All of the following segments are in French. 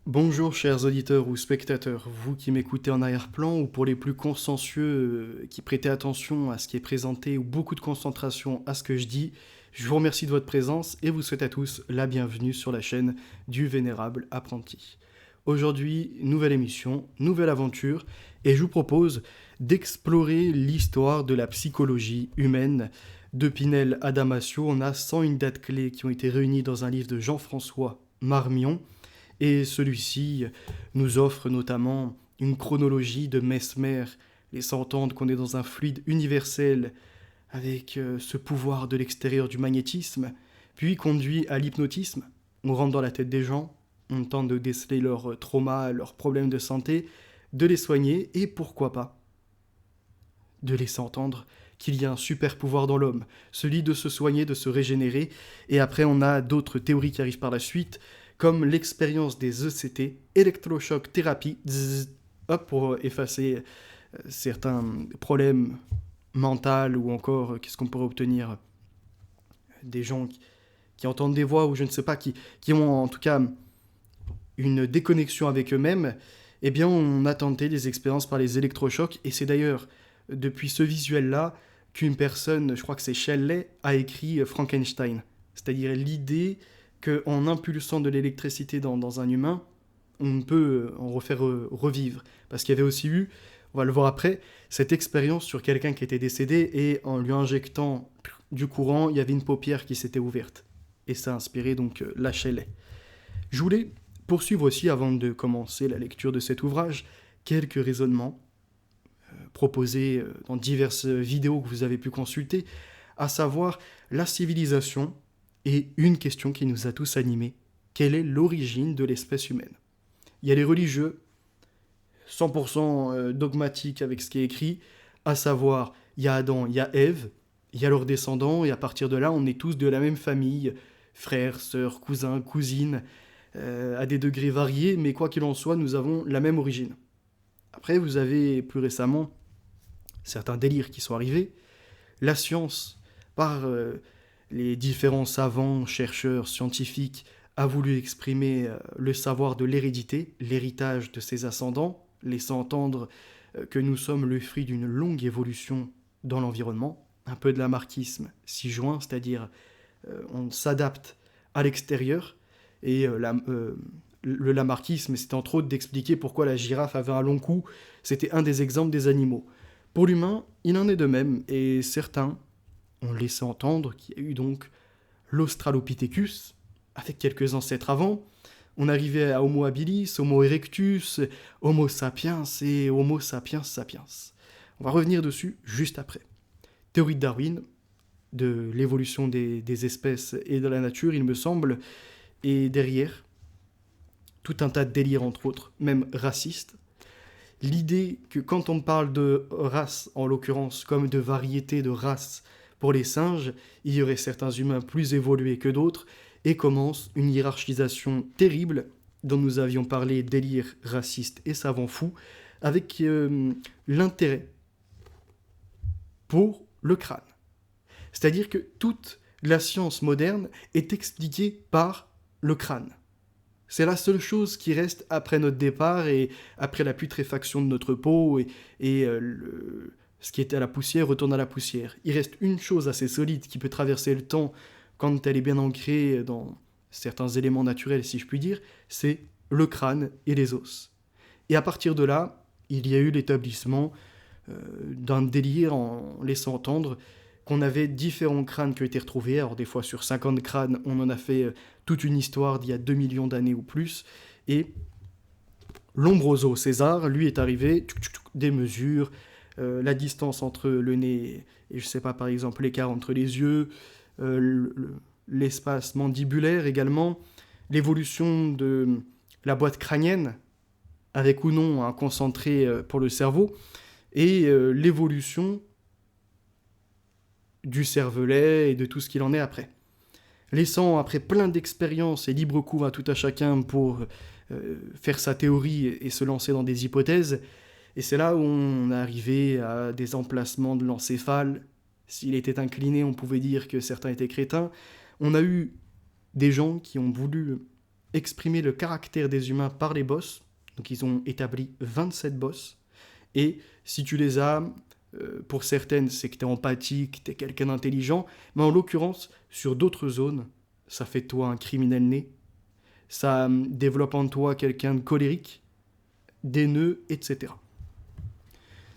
Bonjour chers auditeurs ou spectateurs, vous qui m'écoutez en arrière-plan ou pour les plus consciencieux qui prêtez attention à ce qui est présenté ou beaucoup de concentration à ce que je dis, je vous remercie de votre présence et vous souhaite à tous la bienvenue sur la chaîne du Vénérable Apprenti. Aujourd'hui, nouvelle émission, nouvelle aventure et je vous propose d'explorer l'histoire de la psychologie humaine. De Pinel à Damasio, on a 101 dates clés qui ont été réunies dans un livre de Jean-François Marmion. Et celui-ci nous offre notamment une chronologie de Mesmer, laissant entendre qu'on est dans un fluide universel avec ce pouvoir de l'extérieur du magnétisme, puis conduit à l'hypnotisme. On rentre dans la tête des gens, on tente de déceler leurs traumas, leurs problèmes de santé, de les soigner et pourquoi pas de laisser entendre qu'il y a un super pouvoir dans l'homme, celui de se soigner, de se régénérer, et après on a d'autres théories qui arrivent par la suite, comme l'expérience des ECT, électrochoc thérapie, hop, pour effacer certains problèmes mentaux ou encore qu'est-ce qu'on pourrait obtenir des gens qui entendent des voix ou je ne sais pas, qui ont en tout cas une déconnexion avec eux-mêmes, eh bien on a tenté des expériences par les électrochocs et c'est d'ailleurs depuis ce visuel-là qu'une personne, je crois que c'est Shelley, a écrit Frankenstein. C'est-à-dire l'idée qu'en impulsant de l'électricité dans un humain, on peut en refaire revivre. Parce qu'il y avait aussi eu, on va le voir après, cette expérience sur quelqu'un qui était décédé et en lui injectant du courant, il y avait une paupière qui s'était ouverte. Et ça a inspiré donc la Shelley. Je voulais poursuivre aussi, avant de commencer la lecture de cet ouvrage, quelques raisonnements proposés dans diverses vidéos que vous avez pu consulter, à savoir la civilisation et une question qui nous a tous animés. Quelle est l'origine de l'espèce humaine? Il y a les religieux, 100% dogmatiques avec ce qui est écrit, à savoir, il y a Adam, il y a Ève, il y a leurs descendants, et à partir de là, on est tous de la même famille, frères, sœurs, cousins, cousines, à des degrés variés, mais quoi qu'il en soit, nous avons la même origine. Après, vous avez plus récemment certains délires qui sont arrivés. La science, par les différents savants, chercheurs, scientifiques, a voulu exprimer le savoir de l'hérédité, l'héritage de ses ascendants, laissant entendre que nous sommes le fruit d'une longue évolution dans l'environnement, un peu de lamarckisme s'y joint, c'est-à-dire on s'adapte à l'extérieur, et le lamarckisme, c'est entre autres d'expliquer pourquoi la girafe avait un long cou, c'était un des exemples des animaux. Pour l'humain, il en est de même, et certains ont laissé entendre qu'il y a eu donc l'Australopithecus, avec quelques ancêtres avant. On arrivait à Homo habilis, Homo erectus, Homo sapiens et Homo sapiens sapiens. On va revenir dessus juste après. Théorie de Darwin, de l'évolution des espèces et de la nature, il me semble, et derrière, tout un tas de délires, entre autres, même racistes. L'idée que quand on parle de race, en l'occurrence, comme de variété de races pour les singes, il y aurait certains humains plus évolués que d'autres, et commence une hiérarchisation terrible, dont nous avions parlé, délire raciste et savant fou, avec l'intérêt pour le crâne. C'est-à-dire que toute la science moderne est expliquée par le crâne. C'est la seule chose qui reste après notre départ et après la putréfaction de notre peau et ce qui était à la poussière retourne à la poussière. Il reste une chose assez solide qui peut traverser le temps quand elle est bien ancrée dans certains éléments naturels, si je puis dire, c'est le crâne et les os. Et à partir de là, il y a eu l'établissement d'un délire en laissant entendre qu'on avait différents crânes qui ont été retrouvés. Alors des fois sur 50 crânes, on en a fait toute une histoire d'il y a 2 millions d'années ou plus. Et Lombroso César, lui, est arrivé, des mesures, la distance entre le nez et je sais pas, par exemple, l'écart entre les yeux, l'espace mandibulaire également, l'évolution de la boîte crânienne, avec ou non un concentré pour le cerveau, et l'évolution du cervelet et de tout ce qu'il en est après. Laissant après plein d'expériences et libre cours à tout à chacun pour faire sa théorie et se lancer dans des hypothèses, et c'est là où on est arrivé à des emplacements de l'encéphale. S'il était incliné, on pouvait dire que certains étaient crétins. On a eu des gens qui ont voulu exprimer le caractère des humains par les boss. Donc ils ont établi 27 boss. Et si tu les as, pour certaines, c'est que tu es empathique, tu es quelqu'un d'intelligent. Mais en l'occurrence, sur d'autres zones, ça fait de toi un criminel né. Ça développe en toi quelqu'un de colérique, d'haineux, etc.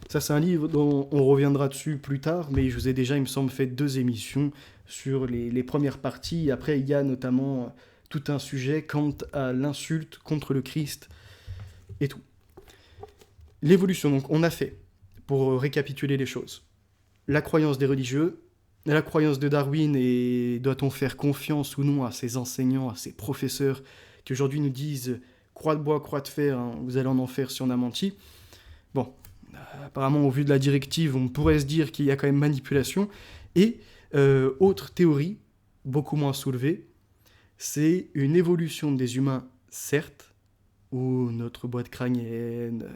Ça, c'est un livre dont on reviendra dessus plus tard, mais je vous ai déjà, il me semble, fait 2 émissions sur les premières parties. Après, il y a notamment tout un sujet quant à l'insulte contre le Christ et tout. L'évolution, donc, on a fait, pour récapituler les choses, la croyance des religieux, la croyance de Darwin et doit-on faire confiance ou non à ses enseignants, à ses professeurs qui aujourd'hui nous disent croix de bois, croix de fer, hein, vous allez en enfer si on a menti. Bon, apparemment au vu de la directive, on pourrait se dire qu'il y a quand même manipulation. Et autre théorie, beaucoup moins soulevée, c'est une évolution des humains, certes, où notre boîte crânienne,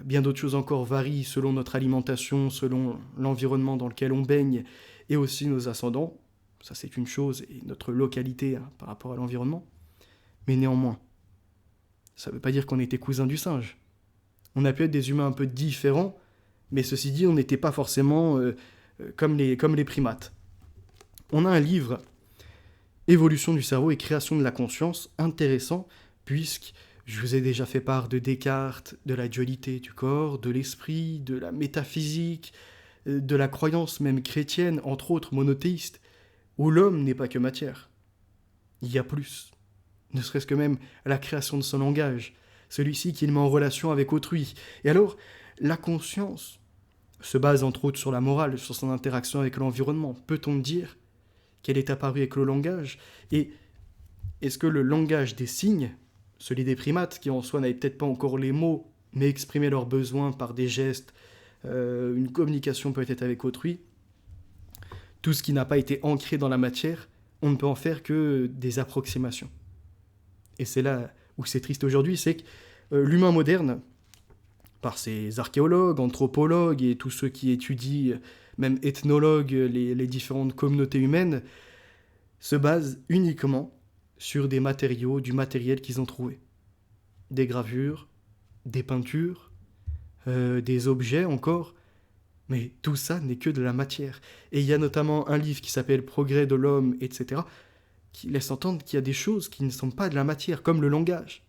bien d'autres choses encore varient selon notre alimentation, selon l'environnement dans lequel on baigne, et aussi nos ascendants, ça c'est une chose, et notre localité hein, par rapport à l'environnement. Mais néanmoins, ça ne veut pas dire qu'on était cousins du singe. On a pu être des humains un peu différents, mais ceci dit, on n'était pas forcément comme les primates. On a un livre, Évolution du cerveau et création de la conscience, intéressant, puisque je vous ai déjà fait part de Descartes, de la dualité du corps, de l'esprit, de la métaphysique, de la croyance même chrétienne, entre autres monothéiste, où l'homme n'est pas que matière. Il y a plus. Ne serait-ce que même la création de son langage, celui-ci qu'il met en relation avec autrui. Et alors, la conscience se base entre autres sur la morale, sur son interaction avec l'environnement. Peut-on dire qu'elle est apparue avec le langage ? Et est-ce que le langage des signes, celui des primates, qui en soi n'avaient peut-être pas encore les mots, mais exprimaient leurs besoins par des gestes, une communication peut-être avec autrui, tout ce qui n'a pas été ancré dans la matière, on ne peut en faire que des approximations. Et c'est là où c'est triste aujourd'hui, c'est que l'humain moderne, par ses archéologues, anthropologues et tous ceux qui étudient, même ethnologues, les différentes communautés humaines, se base uniquement sur des matériaux, du matériel qu'ils ont trouvé. Des gravures, des peintures, des objets encore, mais tout ça n'est que de la matière. Et il y a notamment un livre qui s'appelle « Progrès de l'homme », etc., qui laisse entendre qu'il y a des choses qui ne sont pas de la matière, comme le langage,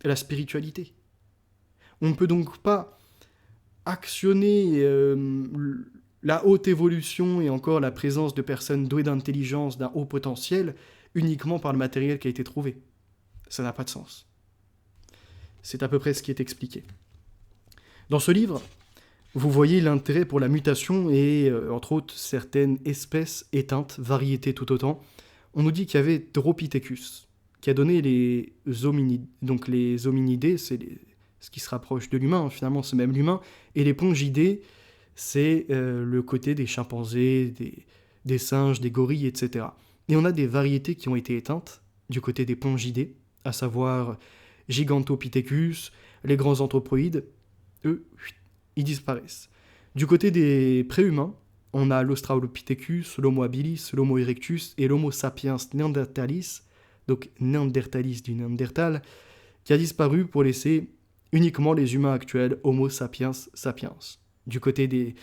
la spiritualité. On ne peut donc pas actionner la haute évolution et encore la présence de personnes douées d'intelligence, d'un haut potentiel, uniquement par le matériel qui a été trouvé. Ça n'a pas de sens. C'est à peu près ce qui est expliqué. Dans ce livre, vous voyez l'intérêt pour la mutation et, entre autres, certaines espèces éteintes, variétés tout autant. On nous dit qu'il y avait Dropithecus, qui a donné les hominides. Donc les hominidés, c'est ce qui se rapproche de l'humain, finalement c'est même l'humain, et les pongidés, c'est le côté des chimpanzés, des singes, des gorilles, etc. Et on a des variétés qui ont été éteintes du côté des pongidés, à savoir Gigantopithecus, les grands anthropoïdes, eux, ils disparaissent. Du côté des préhumains, on a l'Australopithecus, l'Homo habilis, l'Homo erectus et l'Homo sapiens neanderthalis, donc Néandertalis du Néandertal, qui a disparu pour laisser uniquement les humains actuels, Homo sapiens sapiens. Du côté des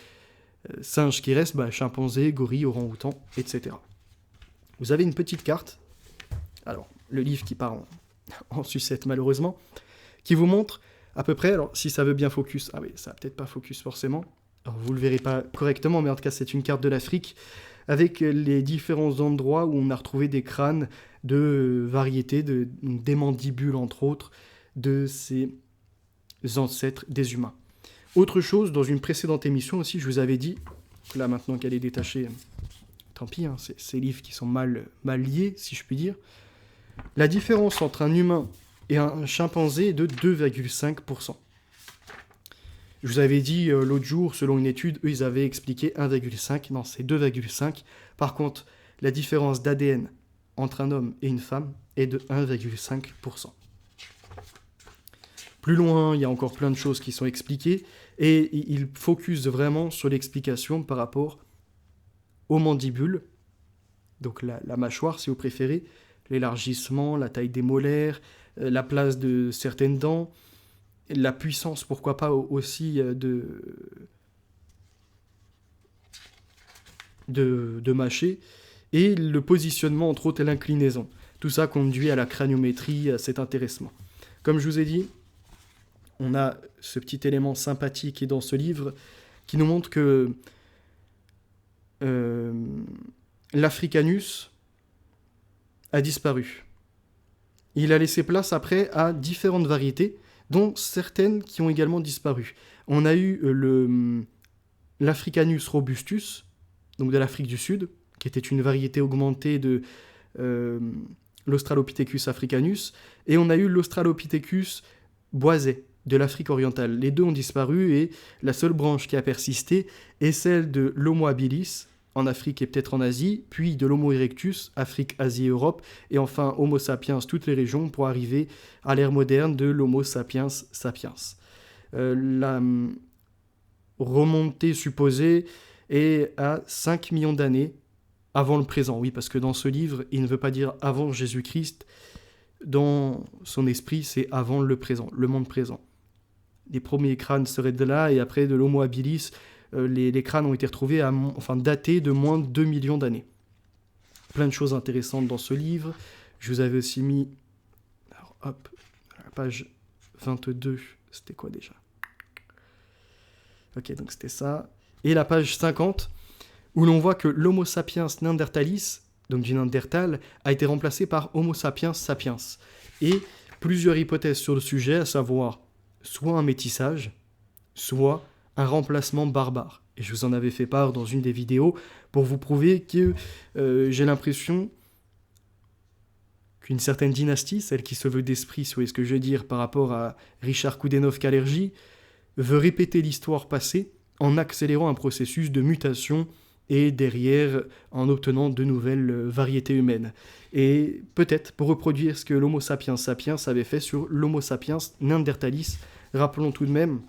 singes qui restent, chimpanzés, gorilles, orang-outans, etc. Vous avez une petite carte, alors le livre qui part en sucette malheureusement, qui vous montre à peu près, alors si ça veut bien focus, ah oui, ça va peut-être pas focus forcément, alors vous le verrez pas correctement, mais en tout cas c'est une carte de l'Afrique, avec les différents endroits où on a retrouvé des crânes de variétés, des mandibules entre autres, de ces ancêtres des humains. Autre chose, dans une précédente émission aussi, je vous avais dit, là maintenant qu'elle est détachée, tant pis, hein, c'est ces livres qui sont mal liés, si je puis dire, la différence entre un humain et un chimpanzé est de 2,5%. Je vous avais dit l'autre jour, selon une étude, eux ils avaient expliqué 1,5, non c'est 2,5. Par contre, la différence d'ADN entre un homme et une femme est de 1,5%. Plus loin, il y a encore plein de choses qui sont expliquées, et il focus vraiment sur l'explication par rapport aux mandibules, donc la mâchoire si vous préférez, l'élargissement, la taille des molaires, la place de certaines dents, la puissance, pourquoi pas aussi de mâcher, et le positionnement, entre autres, et l'inclinaison. Tout ça conduit à la craniométrie, à cet intéressement. Comme je vous ai dit, on a ce petit élément sympathique qui est dans ce livre, qui nous montre que l'Africanus a disparu. Il a laissé place après à différentes variétés, dont certaines qui ont également disparu. On a eu l'Africanus robustus, donc de l'Afrique du Sud, qui était une variété augmentée de l'Australopithecus africanus, et on a eu l'Australopithecus boisé, de l'Afrique orientale. Les deux ont disparu, et la seule branche qui a persisté est celle de l'Homo habilis, en Afrique et peut-être en Asie, puis de l'Homo erectus, Afrique, Asie et Europe, et enfin Homo sapiens, toutes les régions, pour arriver à l'ère moderne de l'Homo sapiens sapiens. La remontée supposée est à 5 millions d'années avant le présent. Oui, parce que dans ce livre, il ne veut pas dire avant Jésus-Christ. Dans son esprit, c'est avant le présent, le monde présent. Les premiers crânes seraient de là, et après de l'Homo habilis, les crânes ont été retrouvés, datés de moins de 2 millions d'années. Plein de choses intéressantes dans ce livre. Je vous avais aussi mis... Alors, hop, la page 22, c'était quoi déjà ? Ok, donc c'était ça. Et la page 50, où l'on voit que l'Homo sapiens neanderthalis, donc du Néandertal, a été remplacé par Homo sapiens sapiens. Et plusieurs hypothèses sur le sujet, à savoir soit un métissage, soit un remplacement barbare. Et je vous en avais fait part dans une des vidéos pour vous prouver que j'ai l'impression qu'une certaine dynastie, celle qui se veut d'esprit, si vous voyez ce que je veux dire, par rapport à Richard Koudenov-Kalergi, veut répéter l'histoire passée en accélérant un processus de mutation et derrière en obtenant de nouvelles variétés humaines. Et peut-être pour reproduire ce que l'Homo sapiens sapiens avait fait sur l'Homo sapiens neanderthalis. Rappelons tout de même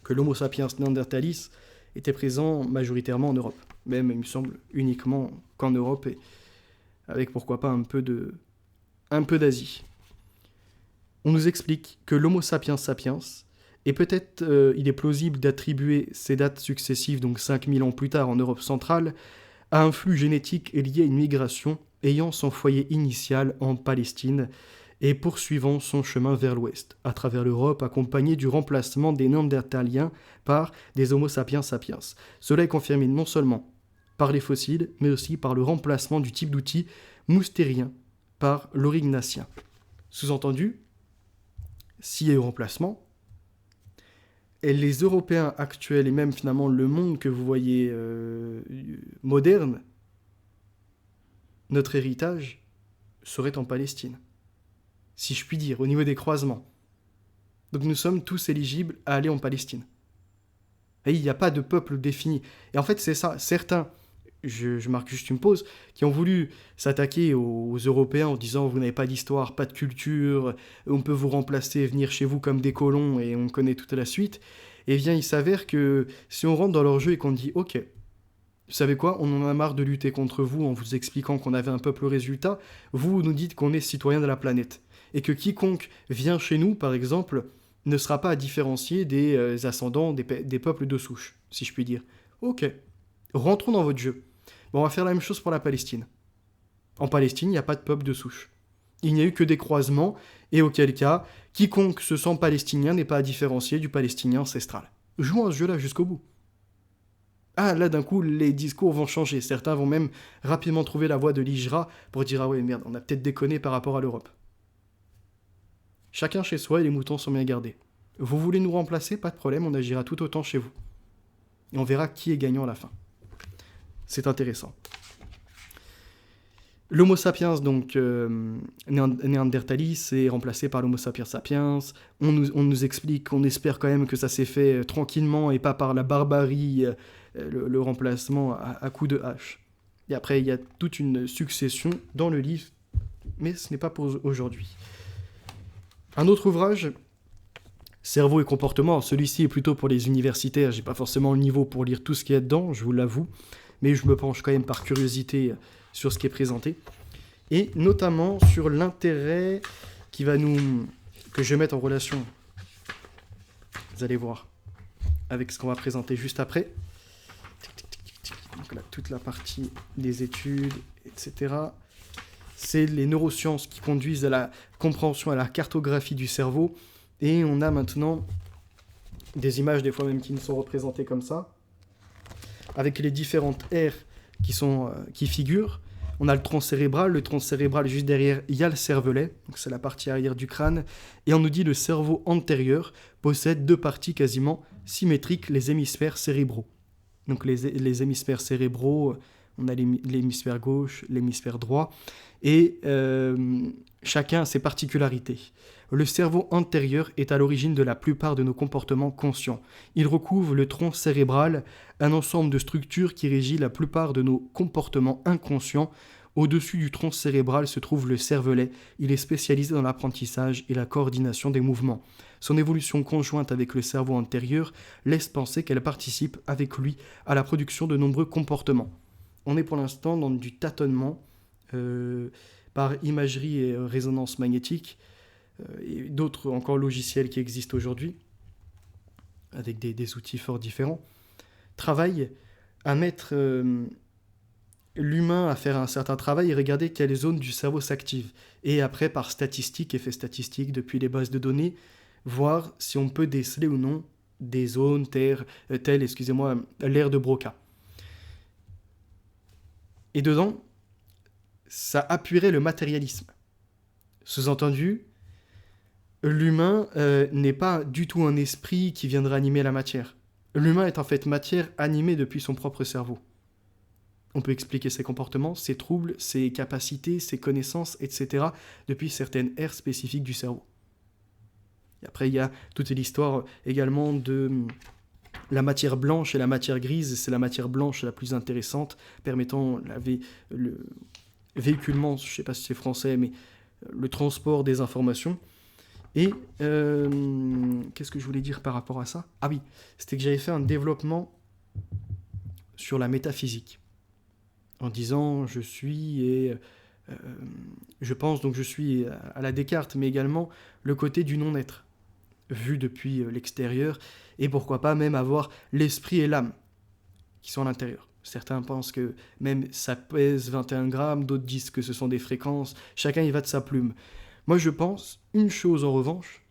que l'Homo sapiens neanderthalis était présent majoritairement en Europe. Même, il me semble, uniquement qu'en Europe, et avec pourquoi pas un peu d'Asie. On nous explique que l'Homo sapiens sapiens, et peut-être il est plausible d'attribuer ces dates successives, donc 5000 ans plus tard en Europe centrale, à un flux génétique lié à une migration ayant son foyer initial en Palestine et poursuivant son chemin vers l'ouest, à travers l'Europe, accompagné du remplacement des Néandertaliens par des Homo sapiens sapiens. Cela est confirmé non seulement par les fossiles, mais aussi par le remplacement du type d'outil moustérien par l'aurignacien. Sous-entendu, s'il y a eu remplacement, et les Européens actuels, et même finalement le monde que vous voyez moderne, notre héritage serait en Palestine, si je puis dire, au niveau des croisements. Donc nous sommes tous éligibles à aller en Palestine. Et il n'y a pas de peuple défini. Et en fait, c'est ça. Certains, je marque juste une pause, qui ont voulu s'attaquer aux Européens en disant « vous n'avez pas d'histoire, pas de culture, on peut vous remplacer, venir chez vous comme des colons, et on connaît toute la suite ». Et bien, il s'avère que si on rentre dans leur jeu et qu'on dit « ok, vous savez quoi, on en a marre de lutter contre vous en vous expliquant qu'on avait un peuple au résultat, vous nous dites qu'on est citoyen de la planète. Et que quiconque vient chez nous, par exemple, ne sera pas à différencier des ascendants des peuples de souche, si je puis dire. Ok, rentrons dans votre jeu. Bon, on va faire la même chose pour la Palestine. En Palestine, il n'y a pas de peuple de souche. Il n'y a eu que des croisements, et auquel cas, quiconque se sent palestinien n'est pas à différencier du palestinien ancestral. Jouons à ce jeu-là jusqu'au bout. Ah, là, d'un coup, les discours vont changer. Certains vont même rapidement trouver la voie de l'hijra pour dire « ah ouais, merde, on a peut-être déconné par rapport à l'Europe ». Chacun chez soi et les moutons sont bien gardés. Vous voulez nous remplacer? Pas de problème, on agira tout autant chez vous. Et on verra qui est gagnant à la fin. C'est intéressant. L'Homo sapiens, donc Néandertalis, est remplacé par l'Homo sapiens sapiens. On nous explique, on espère quand même que ça s'est fait tranquillement et pas par la barbarie, le remplacement à coups de hache. Et après, il y a toute une succession dans le livre, mais ce n'est pas pour aujourd'hui. Un autre ouvrage, Cerveau et comportement. Alors celui-ci est plutôt pour les universitaires, j'ai pas forcément le niveau pour lire tout ce qu'il y a dedans, je vous l'avoue, mais je me penche quand même par curiosité sur ce qui est présenté. et notamment sur l'intérêt que je vais mettre en relation, vous allez voir, avec ce qu'on va présenter juste après. Donc là, toute la partie des études, etc. C'est les neurosciences qui conduisent à la compréhension, à la cartographie du cerveau. Et on a maintenant des images, des fois même, qui nous sont représentées comme ça, avec les différentes aires qui figurent. On a le tronc cérébral. Le tronc cérébral, juste derrière, il y a le cervelet. Donc c'est la partie arrière du crâne. Et on nous dit le cerveau antérieur possède 2 parties quasiment symétriques, les hémisphères cérébraux. Donc les hémisphères cérébraux, on a l'hémisphère gauche, l'hémisphère droit. Et chacun a ses particularités. Le cerveau antérieur est à l'origine de la plupart de nos comportements conscients. Il recouvre le tronc cérébral, un ensemble de structures qui régit la plupart de nos comportements inconscients. Au-dessus du tronc cérébral se trouve le cervelet. Il est spécialisé dans l'apprentissage et la coordination des mouvements. Son évolution conjointe avec le cerveau antérieur laisse penser qu'elle participe avec lui à la production de nombreux comportements. On est pour l'instant dans du tâtonnement par imagerie et résonance magnétique, et d'autres encore logiciels qui existent aujourd'hui, avec des outils fort différents, travaillent à mettre l'humain à faire un certain travail et regarder quelles zones du cerveau s'activent. Et après, par statistiques, effets statistiques, depuis les bases de données, voir si on peut déceler ou non des zones telles, l'aire de Broca. Et dedans, ça appuierait le matérialisme. Sous-entendu, l'humain n'est pas du tout un esprit qui viendrait animer la matière. L'humain est en fait matière animée depuis son propre cerveau. On peut expliquer ses comportements, ses troubles, ses capacités, ses connaissances, etc. depuis certaines aires spécifiques du cerveau. Et après, il y a toute l'histoire également de la matière blanche et la matière grise. C'est la matière blanche la plus intéressante, permettant le véhiculement, je ne sais pas si c'est français, mais le transport des informations. Et qu'est-ce que je voulais dire par rapport à ça ? Ah oui, c'était que j'avais fait un développement sur la métaphysique, en disant je suis et je pense, donc je suis à la Descartes, mais également le côté du non-être, vu depuis l'extérieur, et pourquoi pas même avoir l'esprit et l'âme qui sont à l'intérieur. Certains pensent que même ça pèse 21 grammes, d'autres disent que ce sont des fréquences, chacun y va de sa plume. Moi je pense, une chose en revanche,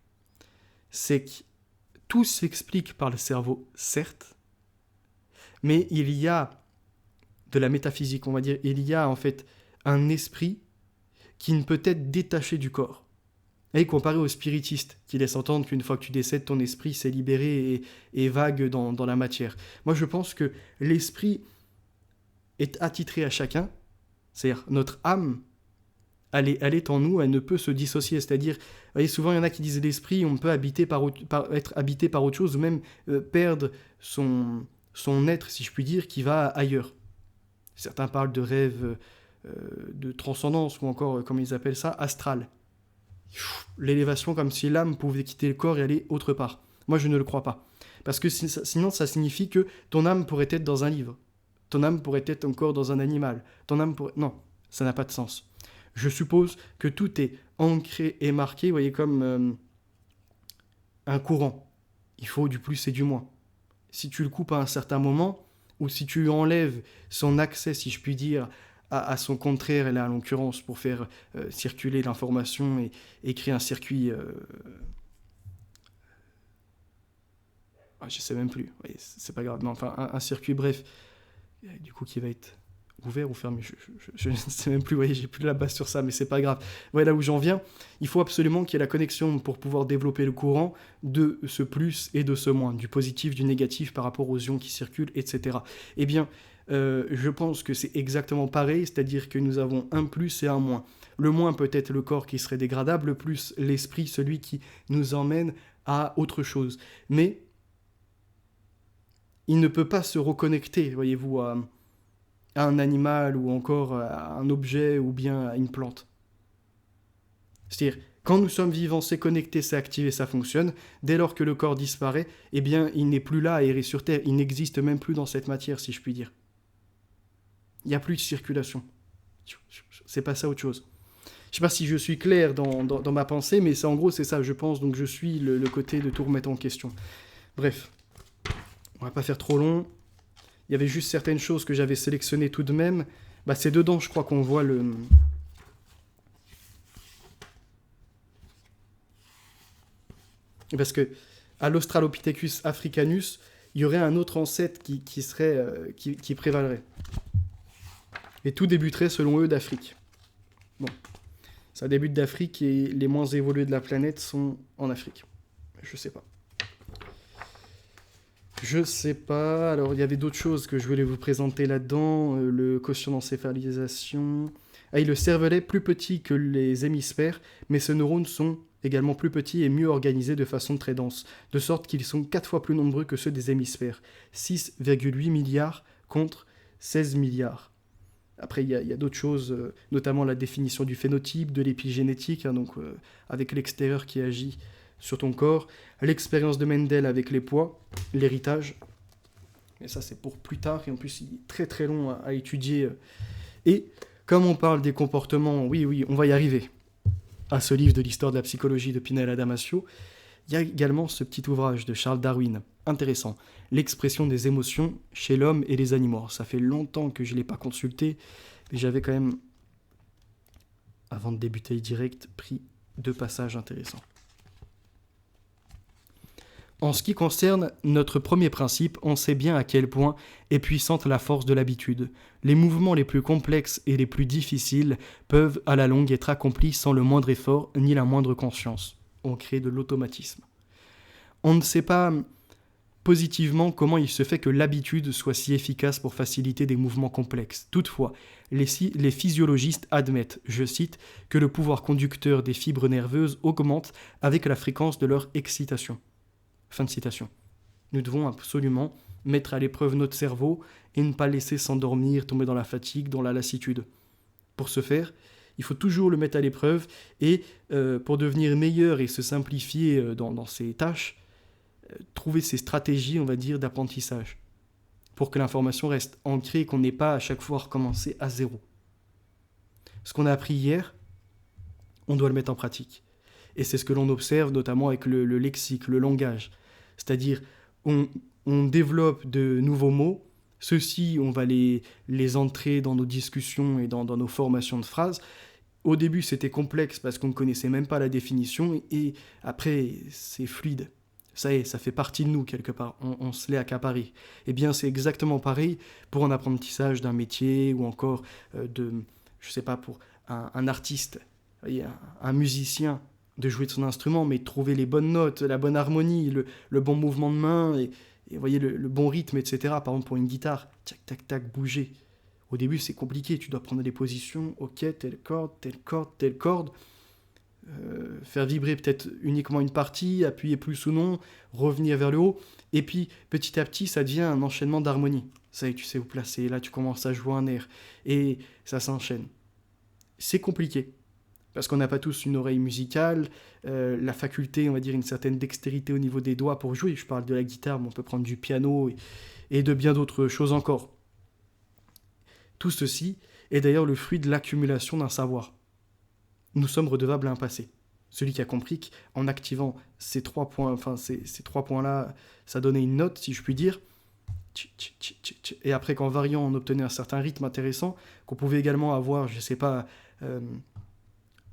c'est que tout s'explique par le cerveau, certes, mais il y a de la métaphysique, on va dire, il y a en fait un esprit qui ne peut être détaché du corps. Et comparé aux spiritistes, qui laissent entendre qu'une fois que tu décèdes, ton esprit s'est libéré et vague dans la matière. Moi je pense que l'esprit est attitré à chacun, c'est-à-dire notre âme, elle est en nous, elle ne peut se dissocier. C'est-à-dire, vous voyez, souvent il y en a qui disent l'esprit, on peut être habité par autre chose, ou même perdre son être, si je puis dire, qui va ailleurs. Certains parlent de rêve de transcendance, ou encore, comme ils appellent ça, astral. L'élévation, comme si l'âme pouvait quitter le corps et aller autre part. Moi, je ne le crois pas. Parce que sinon, ça signifie que ton âme pourrait être dans un livre. Ton âme pourrait être encore dans un animal. Non, ça n'a pas de sens. Je suppose que tout est ancré et marqué, vous voyez, comme un courant. Il faut du plus et du moins. Si tu le coupes à un certain moment, ou si tu enlèves son accès, si je puis dire, à son contraire, et là, en l'occurrence, pour faire circuler l'information et créer un circuit... je sais même plus, oui, c'est pas grave, mais enfin, un circuit, bref, du coup, qui va être ouvert ou fermé, je ne sais même plus, vous voyez, j'ai plus la base sur ça, mais c'est pas grave. Voilà où j'en viens, il faut absolument qu'il y ait la connexion pour pouvoir développer le courant de ce plus et de ce moins, du positif, du négatif par rapport aux ions qui circulent, etc. Eh bien, je pense que c'est exactement pareil, c'est-à-dire que nous avons un plus et un moins. Le moins peut être le corps qui serait dégradable, le plus l'esprit, celui qui nous emmène à autre chose. Mais il ne peut pas se reconnecter, voyez-vous, à un animal ou encore à un objet ou bien à une plante. C'est-à-dire, quand nous sommes vivants, c'est connecté, c'est activé, ça fonctionne. Dès lors que le corps disparaît, eh bien, il n'est plus là à errer sur Terre, il n'existe même plus dans cette matière, si je puis dire. Il n'y a plus de circulation. C'est pas ça autre chose. Je sais pas si je suis clair dans ma pensée, mais en gros, c'est ça, je pense. Donc, je suis le côté de tout remettre en question. Bref, on va pas faire trop long. Il y avait juste certaines choses que j'avais sélectionnées tout de même. Bah, c'est dedans, je crois qu'on voit le... Parce que à l'Australopithecus africanus, il y aurait un autre ancêtre qui prévalerait. Et tout débuterait, selon eux, d'Afrique. Bon, ça débute d'Afrique et les moins évolués de la planète sont en Afrique. Je sais pas. Je sais pas. Alors, il y avait d'autres choses que je voulais vous présenter là-dedans. Le quotient d'encéphalisation. Ah, le cervelet plus petit que les hémisphères, mais ces neurones sont également plus petits et mieux organisés de façon très dense, de sorte qu'ils sont 4 fois plus nombreux que ceux des hémisphères. 6,8 milliards contre 16 milliards. Après, il y a d'autres choses, notamment la définition du phénotype, de l'épigénétique, hein, donc avec l'extérieur qui agit sur ton corps, l'expérience de Mendel avec les poids, l'héritage. Et ça, c'est pour plus tard, et en plus, il est très très long à étudier. Et comme on parle des comportements, oui, on va y arriver, à ce livre de l'histoire de la psychologie de Pinella Damasio, il y a également ce petit ouvrage de Charles Darwin, intéressant, l'expression des émotions chez l'homme et les animaux. Alors, ça fait longtemps que je ne l'ai pas consulté, mais j'avais quand même, avant de débuter direct, pris 2 passages intéressants. En ce qui concerne notre premier principe, on sait bien à quel point est puissante la force de l'habitude. Les mouvements les plus complexes et les plus difficiles peuvent à la longue être accomplis sans le moindre effort ni la moindre conscience. On crée de l'automatisme. On ne sait pas positivement comment il se fait que l'habitude soit si efficace pour faciliter des mouvements complexes. Toutefois, les physiologistes admettent, je cite, que le pouvoir conducteur des fibres nerveuses augmente avec la fréquence de leur excitation. Fin de citation. Nous devons absolument mettre à l'épreuve notre cerveau et ne pas laisser s'endormir, tomber dans la fatigue, dans la lassitude. Pour ce faire, il faut toujours le mettre à l'épreuve et pour devenir meilleur et se simplifier dans ses tâches, trouver ces stratégies, on va dire, d'apprentissage pour que l'information reste ancrée et qu'on n'ait pas à chaque fois recommencer à zéro. Ce qu'on a appris hier, on doit le mettre en pratique. Et c'est ce que l'on observe notamment avec le lexique, le langage. C'est-à-dire, on développe de nouveaux mots, ceux-ci, on va les entrer dans nos discussions et dans nos formations de phrases. Au début, c'était complexe parce qu'on ne connaissait même pas la définition, et après, c'est fluide. Ça y est, ça fait partie de nous quelque part, on se l'est accaparé. Eh bien, c'est exactement pareil pour un apprentissage d'un métier ou encore je sais pas, pour un artiste, un musicien, de jouer de son instrument, mais de trouver les bonnes notes, la bonne harmonie, le bon mouvement de main, et vous voyez, le bon rythme, etc. Par exemple, pour une guitare, tac, tac, tac, bouger. Au début, c'est compliqué, tu dois prendre des positions, ok, telle corde, telle corde, telle corde, faire vibrer peut-être uniquement une partie, appuyer plus ou non, revenir vers le haut, et puis petit à petit, ça devient un enchaînement d'harmonie. Ça y est, tu sais où placer, là tu commences à jouer un air, et ça s'enchaîne. C'est compliqué. Parce qu'on n'a pas tous une oreille musicale, la faculté, on va dire, une certaine dextérité au niveau des doigts pour jouer. Je parle de la guitare, mais on peut prendre du piano et de bien d'autres choses encore. Tout ceci est d'ailleurs le fruit de l'accumulation d'un savoir. Nous sommes redevables à un passé. Celui qui a compris qu'en activant ces 3 points, enfin ces 3 points-là, ça donnait une note, si je puis dire. Et après, qu'en variant, on obtenait un certain rythme intéressant, qu'on pouvait également avoir, je ne sais pas,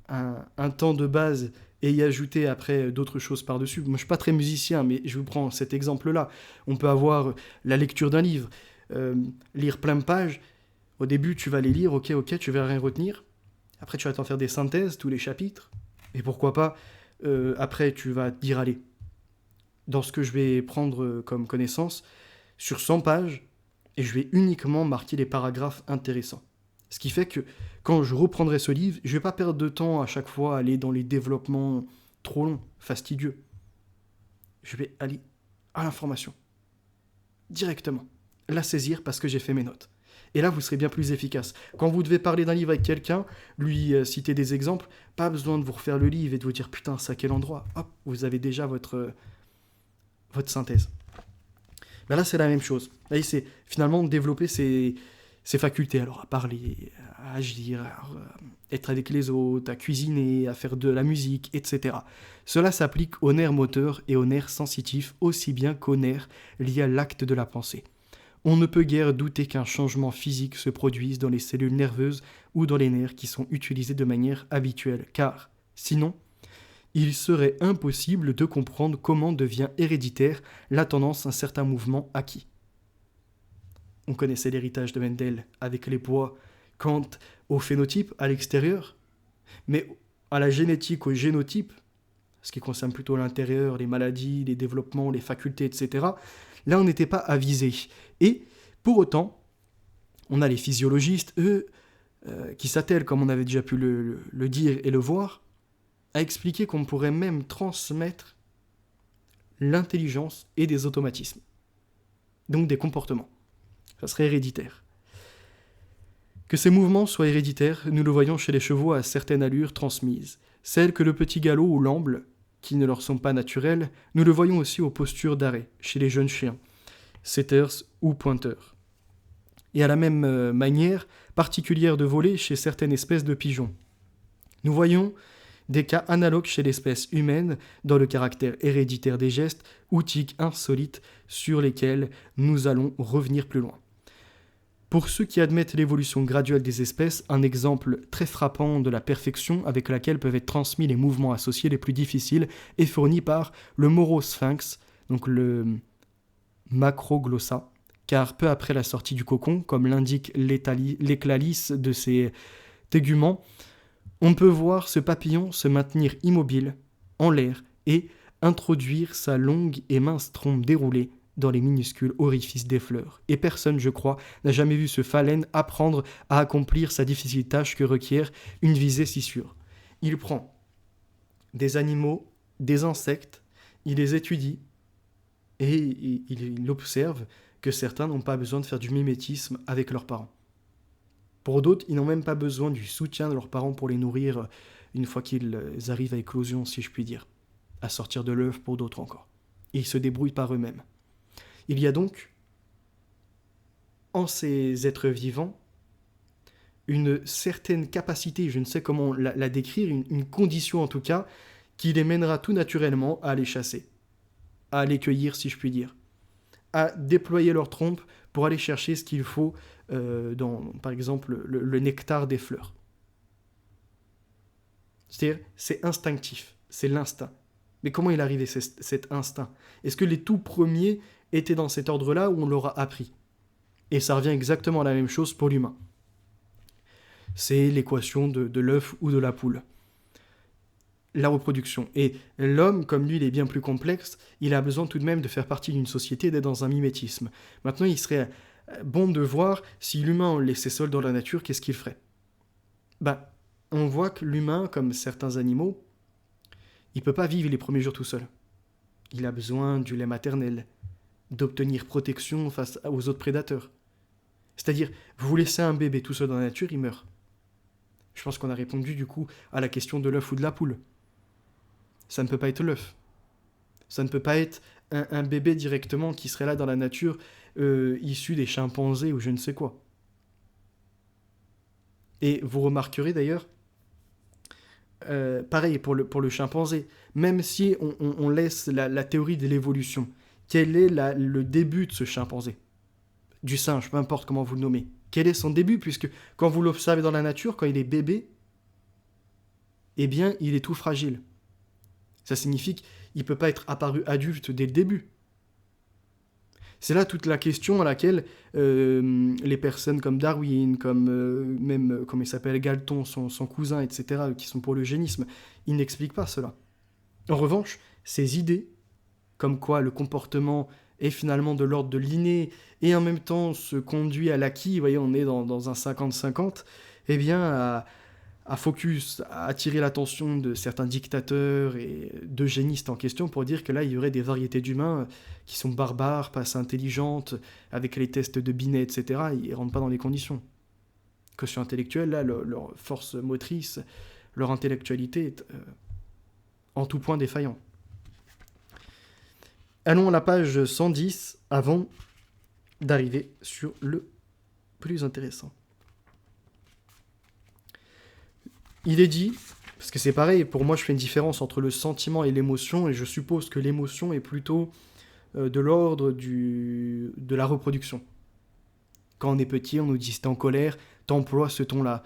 un temps de base et y ajouter après d'autres choses par-dessus. Moi, je ne suis pas très musicien, mais je vous prends cet exemple-là. On peut avoir la lecture d'un livre, lire plein de pages. Au début, tu vas les lire, ok, tu vas rien retenir. Après, tu vas t'en faire des synthèses, tous les chapitres. Et pourquoi pas, après, tu vas te dire, allez, dans ce que je vais prendre comme connaissance, sur 100 pages, et je vais uniquement marquer les paragraphes intéressants. Ce qui fait que quand je reprendrai ce livre, je ne vais pas perdre de temps à chaque fois à aller dans les développements trop longs, fastidieux. Je vais aller à l'information, directement, la saisir parce que j'ai fait mes notes. Et là, vous serez bien plus efficace. Quand vous devez parler d'un livre avec quelqu'un, lui citer des exemples, pas besoin de vous refaire le livre et de vous dire « Putain, c'est à quel endroit ?» Hop, vous avez déjà votre synthèse. Ben là, c'est la même chose. Là, c'est finalement développer ces ses facultés, alors à parler, à agir, à être avec les autres, à cuisiner, à faire de la musique, etc. Cela s'applique aux nerfs moteurs et aux nerfs sensitifs aussi bien qu'aux nerfs liés à l'acte de la pensée. On ne peut guère douter qu'un changement physique se produise dans les cellules nerveuses ou dans les nerfs qui sont utilisés de manière habituelle, car, sinon, il serait impossible de comprendre comment devient héréditaire la tendance à un certain mouvement acquis. On connaissait l'héritage de Mendel avec les poids quant au phénotype à l'extérieur, mais à la génétique, au génotype, ce qui concerne plutôt l'intérieur, les maladies, les développements, les facultés, etc., là on n'était pas avisé. Et pour autant, on a les physiologistes, eux, qui s'attellent, comme on avait déjà pu le dire et le voir, à expliquer qu'on pourrait même transmettre l'intelligence et des automatismes, donc des comportements. Ça serait héréditaire. Que ces mouvements soient héréditaires, nous le voyons chez les chevaux à certaines allures transmises, celles que le petit galop ou l'amble, qui ne leur sont pas naturelles, nous le voyons aussi aux postures d'arrêt, chez les jeunes chiens, setters ou pointeurs. Et à la même manière particulière de voler chez certaines espèces de pigeons. Nous voyons des cas analogues chez l'espèce humaine dans le caractère héréditaire des gestes ou tics insolites sur lesquels nous allons revenir plus loin. Pour ceux qui admettent l'évolution graduelle des espèces, un exemple très frappant de la perfection avec laquelle peuvent être transmis les mouvements associés les plus difficiles est fourni par le morosphinx, donc le macroglossa, car peu après la sortie du cocon, comme l'indique l'éclalis de ses téguments, on peut voir ce papillon se maintenir immobile, en l'air, et introduire sa longue et mince trompe déroulée dans les minuscules orifices des fleurs. Et personne, je crois, n'a jamais vu ce phalène apprendre à accomplir sa difficile tâche que requiert une visée si sûre. Il prend des animaux, des insectes, il les étudie, et il observe que certains n'ont pas besoin de faire du mimétisme avec leurs parents. Pour d'autres, ils n'ont même pas besoin du soutien de leurs parents pour les nourrir une fois qu'ils arrivent à éclosion, si je puis dire, à sortir de l'œuf pour d'autres encore. Et ils se débrouillent par eux-mêmes. Il y a donc, en ces êtres vivants, une certaine capacité, je ne sais comment la décrire, une condition en tout cas, qui les mènera tout naturellement à les chasser, à les cueillir, si je puis dire, à déployer leur trompe pour aller chercher ce qu'il faut dans, par exemple, le nectar des fleurs. C'est-à-dire, c'est instinctif, c'est l'instinct. Mais comment il est arrivé cet instinct ? Est-ce que les tout premiers étaient dans cet ordre-là ou on leur a appris ? Et ça revient exactement à la même chose pour l'humain. C'est l'équation de l'œuf ou de la poule. La reproduction. Et l'homme, comme lui, il est bien plus complexe, il a besoin tout de même de faire partie d'une société, d'être dans un mimétisme. Maintenant, il serait bon de voir si l'humain, on le laissait seul dans la nature, qu'est-ce qu'il ferait ? On voit que l'humain, comme certains animaux, il ne peut pas vivre les premiers jours tout seul. Il a besoin du lait maternel, d'obtenir protection face aux autres prédateurs. C'est-à-dire, vous laissez un bébé tout seul dans la nature, il meurt. Je pense qu'on a répondu du coup à la question de l'œuf ou de la poule. Ça ne peut pas être l'œuf. Ça ne peut pas être un bébé directement qui serait là dans la nature, issu des chimpanzés ou je ne sais quoi. Et vous remarquerez d'ailleurs, pareil pour le chimpanzé, même si on laisse la théorie de l'évolution, quel est le début de ce chimpanzé ? Du singe, peu importe comment vous le nommez. Quel est son début ? Puisque quand vous l'observez dans la nature, quand il est bébé, eh bien, il est tout fragile. Ça signifie qu'il ne peut pas être apparu adulte dès le début. C'est là toute la question à laquelle les personnes comme Darwin, comme même, comment il s'appelle, Galton, son cousin, etc., qui sont pour l'eugénisme, ils n'expliquent pas cela. En revanche, ces idées, comme quoi le comportement est finalement de l'ordre de l'inné et en même temps se conduit à l'acquis, vous voyez, on est dans un 50-50, eh bien, à focus, à attirer l'attention de certains dictateurs et d'eugénistes en question pour dire que là, il y aurait des variétés d'humains qui sont barbares, pas assez intelligentes, avec les tests de Binet, etc. Ils ne rentrent pas dans les conditions. Quotient intellectuel, là, leur force motrice, leur intellectualité est en tout point défaillant. Allons à la page 110 avant d'arriver sur le plus intéressant. Il est dit, parce que c'est pareil, pour moi je fais une différence entre le sentiment et l'émotion, et je suppose que l'émotion est plutôt de l'ordre de la reproduction. Quand on est petit, on nous dit si t'es en colère, t'emploies ce ton-là.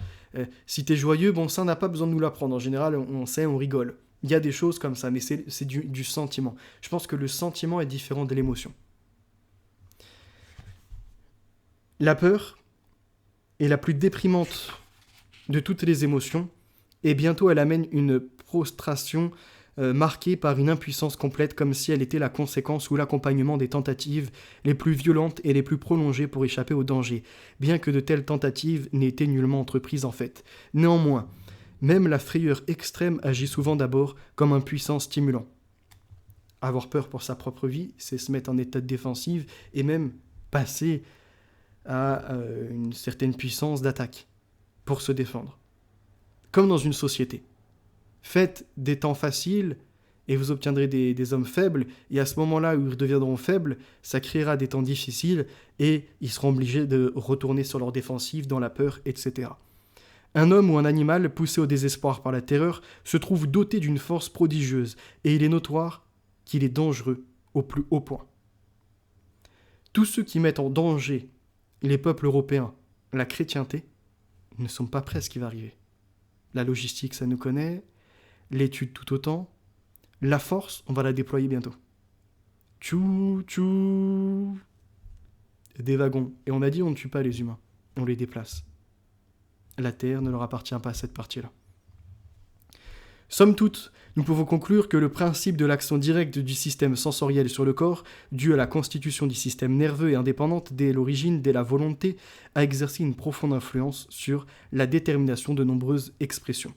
Si t'es joyeux, bon, ça on n'a pas besoin de nous l'apprendre. En général, on sait, on rigole. Il y a des choses comme ça, mais c'est du sentiment. Je pense que le sentiment est différent de l'émotion. La peur est la plus déprimante de toutes les émotions, et bientôt elle amène une prostration marquée par une impuissance complète, comme si elle était la conséquence ou l'accompagnement des tentatives les plus violentes et les plus prolongées pour échapper au danger, bien que de telles tentatives n'aient été nullement entreprises en fait. Néanmoins, même la frayeur extrême agit souvent d'abord comme un puissant stimulant. Avoir peur pour sa propre vie, c'est se mettre en état de défensive et même passer à une certaine puissance d'attaque pour se défendre. Comme dans une société. Faites des temps faciles et vous obtiendrez des hommes faibles, et à ce moment-là où ils deviendront faibles, ça créera des temps difficiles et ils seront obligés de retourner sur leur défensive, dans la peur, etc. Un homme ou un animal poussé au désespoir par la terreur se trouve doté d'une force prodigieuse, et il est notoire qu'il est dangereux au plus haut point. Tous ceux qui mettent en danger les peuples européens, la chrétienté, ne sont pas prêts à ce qui va arriver. La logistique, ça nous connaît, l'étude tout autant, la force, on va la déployer bientôt. Tchou, tchou. Des wagons. Et on a dit on ne tue pas les humains, on les déplace. La Terre ne leur appartient pas, cette partie-là. Somme toute, nous pouvons conclure que le principe de l'action directe du système sensoriel sur le corps, dû à la constitution du système nerveux et indépendante dès l'origine, dès la volonté, a exercé une profonde influence sur la détermination de nombreuses expressions.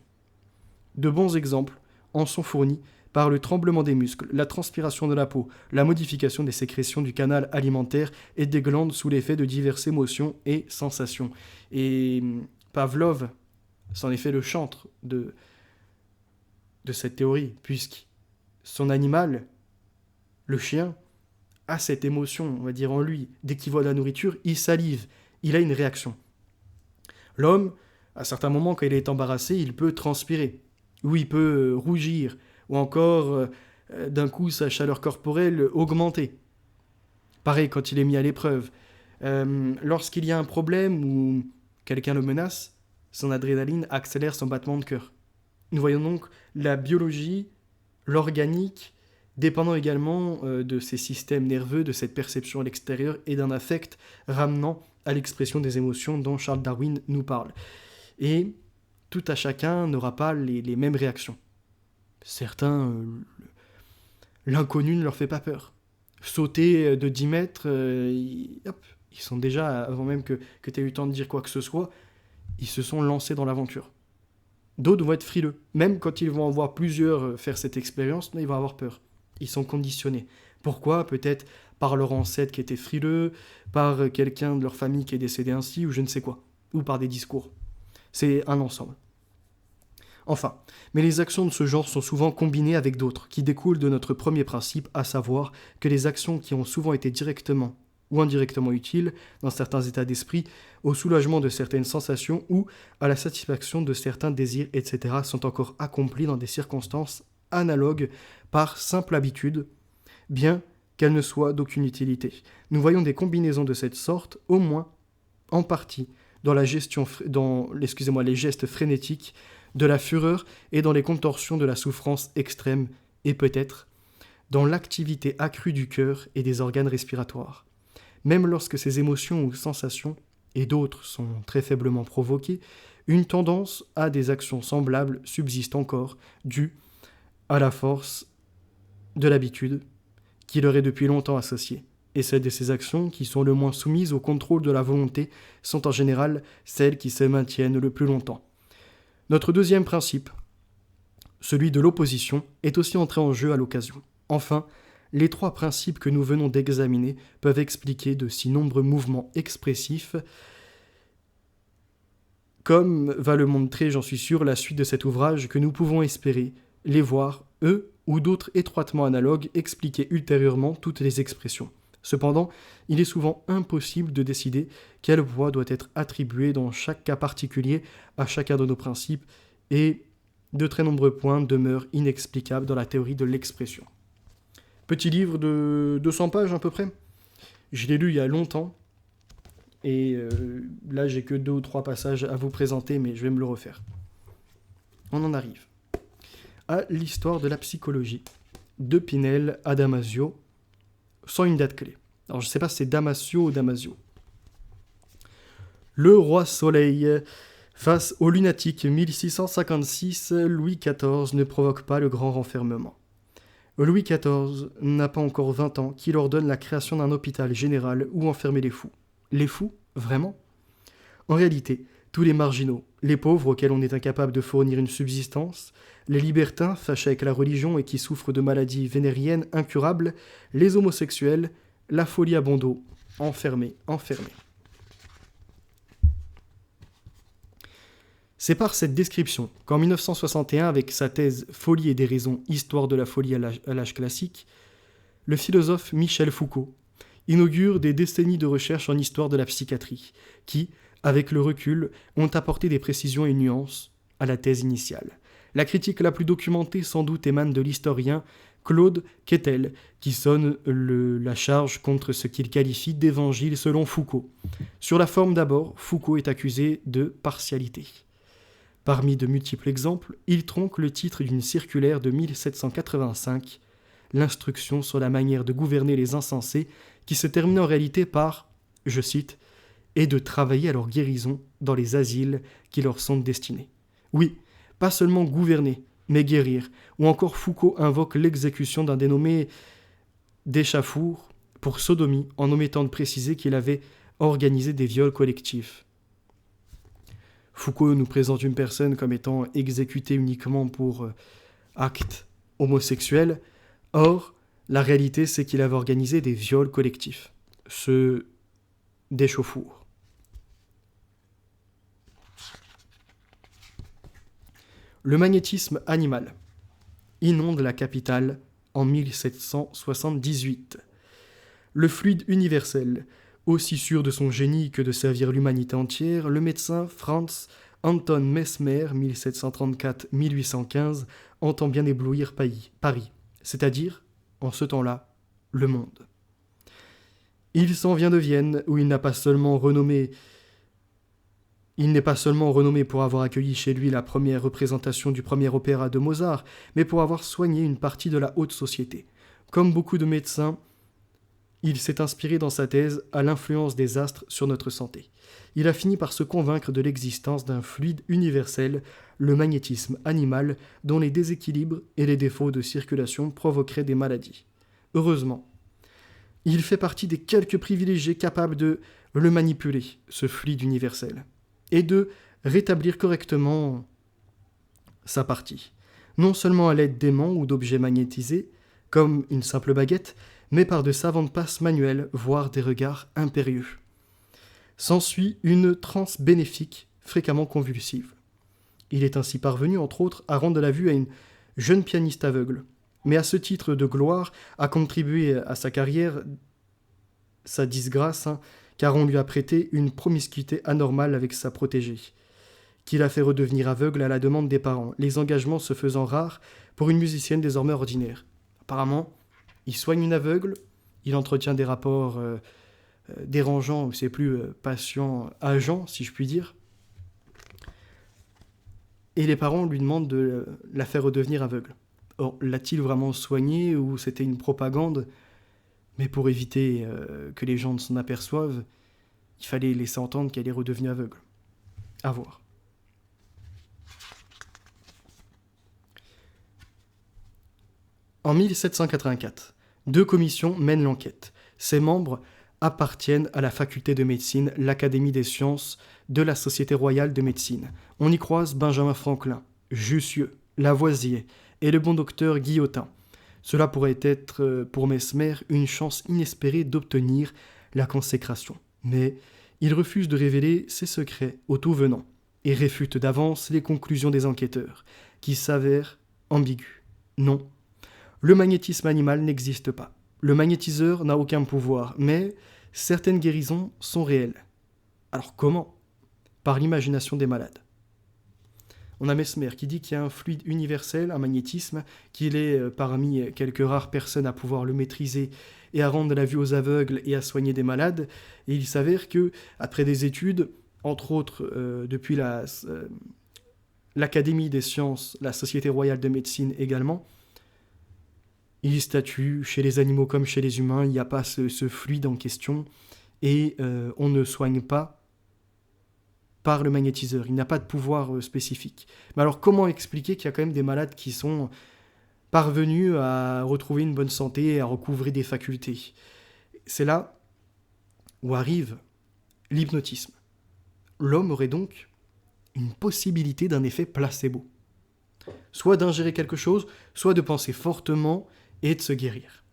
De bons exemples en sont fournis par le tremblement des muscles, la transpiration de la peau, la modification des sécrétions du canal alimentaire et des glandes sous l'effet de diverses émotions et sensations. Et Pavlov c'en est fait le chantre de cette théorie, puisque son animal, le chien, a cette émotion, on va dire, en lui. Dès qu'il voit de la nourriture, il salive, il a une réaction. L'homme, à certains moments, quand il est embarrassé, il peut transpirer, ou il peut rougir, ou encore, d'un coup, sa chaleur corporelle augmenter. Pareil, quand il est mis à l'épreuve. Lorsqu'il y a un problème ou quelqu'un le menace, son adrénaline accélère son battement de cœur. Nous voyons donc la biologie, l'organique, dépendant également de ces systèmes nerveux, de cette perception à l'extérieur et d'un affect ramenant à l'expression des émotions dont Charles Darwin nous parle. Et tout à chacun n'aura pas les mêmes réactions. Certains, l'inconnu ne leur fait pas peur. Sauter de 10 mètres, ils sont déjà, avant même que tu aies eu le temps de dire quoi que ce soit, ils se sont lancés dans l'aventure. D'autres vont être frileux. Même quand ils vont en voir plusieurs faire cette expérience, ils vont avoir peur. Ils sont conditionnés. Pourquoi ? Peut-être par leur ancêtre qui était frileux, par quelqu'un de leur famille qui est décédé ainsi, ou je ne sais quoi. Ou par des discours. C'est un ensemble. Enfin, mais les actions de ce genre sont souvent combinées avec d'autres, qui découlent de notre premier principe, à savoir que les actions qui ont souvent été directement ou indirectement utiles, dans certains états d'esprit, au soulagement de certaines sensations ou à la satisfaction de certains désirs, etc., sont encore accomplies dans des circonstances analogues par simple habitude, bien qu'elles ne soient d'aucune utilité. Nous voyons des combinaisons de cette sorte, au moins en partie, dans les gestes frénétiques de la fureur et dans les contorsions de la souffrance extrême, et peut-être dans l'activité accrue du cœur et des organes respiratoires. Même lorsque ces émotions ou sensations, et d'autres sont très faiblement provoquées, une tendance à des actions semblables subsiste encore, due à la force de l'habitude qui leur est depuis longtemps associée. Et celles de ces actions qui sont le moins soumises au contrôle de la volonté sont en général celles qui se maintiennent le plus longtemps. Notre deuxième principe, celui de l'opposition, est aussi entré en jeu à l'occasion. Enfin, les trois principes que nous venons d'examiner peuvent expliquer de si nombreux mouvements expressifs, comme va le montrer, j'en suis sûr, la suite de cet ouvrage, que nous pouvons espérer les voir, eux ou d'autres étroitement analogues, expliquer ultérieurement toutes les expressions. Cependant, il est souvent impossible de décider quel poids doit être attribué dans chaque cas particulier à chacun de nos principes, et de très nombreux points demeurent inexplicables dans la théorie de l'expression. Petit livre de 200 pages à peu près. Je l'ai lu il y a longtemps, et là j'ai que 2 ou 3 passages à vous présenter, mais je vais me le refaire. On en arrive à l'histoire de la psychologie de Pinel à Damasio, sans une date clé. Alors je ne sais pas si c'est Damasio ou Damasio. Le roi Soleil, face au lunatique 1656, Louis XIV ne provoque pas le grand renfermement. Louis XIV n'a pas encore 20 ans qu'il ordonne la création d'un hôpital général où enfermer les fous. Les fous, vraiment ? En réalité, tous les marginaux, les pauvres auxquels on est incapable de fournir une subsistance, les libertins fâchés avec la religion et qui souffrent de maladies vénériennes incurables, les homosexuels, la folie à bon dos, enfermés. C'est par cette description qu'en 1961, avec sa thèse Folie et déraison, histoire de la folie à l'âge classique, le philosophe Michel Foucault inaugure des décennies de recherche en histoire de la psychiatrie, qui, avec le recul, ont apporté des précisions et nuances à la thèse initiale. La critique la plus documentée sans doute émane de l'historien Claude Quetel, qui sonne la charge contre ce qu'il qualifie d'évangile selon Foucault. Sur la forme d'abord, Foucault est accusé de partialité. Parmi de multiples exemples, il tronque le titre d'une circulaire de 1785, l'instruction sur la manière de gouverner les insensés, qui se termine en réalité par, je cite, « et de travailler à leur guérison dans les asiles qui leur sont destinés ». Oui, pas seulement gouverner, mais guérir, ou encore Foucault invoque l'exécution d'un dénommé d'Échafour pour sodomie en omettant de préciser qu'il avait organisé des viols collectifs. Foucault nous présente une personne comme étant exécutée uniquement pour actes homosexuels. Or, la réalité, c'est qu'il avait organisé des viols collectifs. Ceux d'Échafour. Le magnétisme animal inonde la capitale en 1778. Le fluide universel, aussi sûr de son génie que de servir l'humanité entière, le médecin Franz Anton Mesmer, 1734-1815, entend bien éblouir Paris, c'est-à-dire, en ce temps-là, le monde. Il s'en vient de Vienne, où il n'est pas seulement renommé pour avoir accueilli chez lui la première représentation du premier opéra de Mozart, mais pour avoir soigné une partie de la haute société. Comme beaucoup de médecins, il s'est inspiré dans sa thèse à l'influence des astres sur notre santé. Il a fini par se convaincre de l'existence d'un fluide universel, le magnétisme animal, dont les déséquilibres et les défauts de circulation provoqueraient des maladies. Heureusement, il fait partie des quelques privilégiés capables de le manipuler, ce fluide universel, et de rétablir correctement sa partie, non seulement à l'aide d'aimants ou d'objets magnétisés, comme une simple baguette, mais par de savantes passes manuelles, voire des regards impérieux. S'ensuit une transe bénéfique, fréquemment convulsive. Il est ainsi parvenu, entre autres, à rendre la vue à une jeune pianiste aveugle, mais à ce titre de gloire a contribué à sa carrière sa disgrâce, car on lui a prêté une promiscuité anormale avec sa protégée, qui l'a fait redevenir aveugle à la demande des parents, les engagements se faisant rares pour une musicienne désormais ordinaire. Apparemment, il soigne une aveugle, il entretient des rapports dérangeants, c'est plus patient-agent, si je puis dire, et les parents lui demandent de la faire redevenir aveugle. Or, l'a-t-il vraiment soigné ou c'était une propagande ? Mais pour éviter que les gens ne s'en aperçoivent, il fallait laisser entendre qu'elle est redevenue aveugle. À voir. En 1784, 2 commissions mènent l'enquête. Ses membres appartiennent à la faculté de médecine, l'Académie des sciences de la Société royale de médecine. On y croise Benjamin Franklin, Jussieu, Lavoisier et le bon docteur Guillotin. Cela pourrait être pour Mesmer une chance inespérée d'obtenir la consécration. Mais il refuse de révéler ses secrets au tout venant et réfute d'avance les conclusions des enquêteurs, qui s'avèrent ambiguës. Non, le magnétisme animal n'existe pas. Le magnétiseur n'a aucun pouvoir, mais certaines guérisons sont réelles. Alors comment ? Par l'imagination des malades. On a Mesmer qui dit qu'il y a un fluide universel, un magnétisme, qu'il est parmi quelques rares personnes à pouvoir le maîtriser et à rendre la vue aux aveugles et à soigner des malades. Et il s'avère que, après des études, entre autres depuis l'Académie des sciences, la Société royale de médecine également, il statue, chez les animaux comme chez les humains, il n'y a pas ce fluide en question et on ne soigne pas par le magnétiseur. Il n'a pas de pouvoir spécifique. Mais alors comment expliquer qu'il y a quand même des malades qui sont parvenus à retrouver une bonne santé et à recouvrer des facultés ? C'est là où arrive l'hypnotisme. L'homme aurait donc une possibilité d'un effet placebo. Soit d'ingérer quelque chose, soit de penser fortement et de se guérir.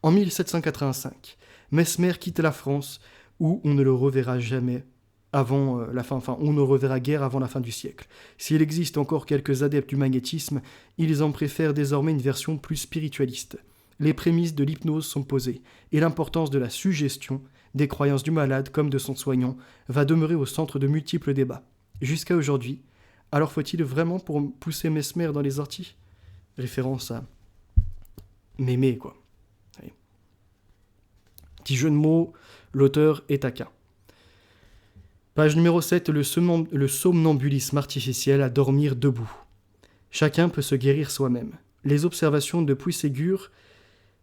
En 1785, Mesmer quitte la France où on ne le reverra jamais avant on ne reverra guère avant la fin du siècle. S'il existe encore quelques adeptes du magnétisme, ils en préfèrent désormais une version plus spiritualiste. Les prémices de l'hypnose sont posées, et l'importance de la suggestion, des croyances du malade comme de son soignant, va demeurer au centre de multiples débats. Jusqu'à aujourd'hui, alors faut-il vraiment pour pousser Mesmer dans les orties ? Référence à Mémé, quoi. Allez. Petit jeu de mots, l'auteur est taquin. Page numéro 7, le somnambulisme artificiel à dormir debout. Chacun peut se guérir soi-même. Les observations de Puységur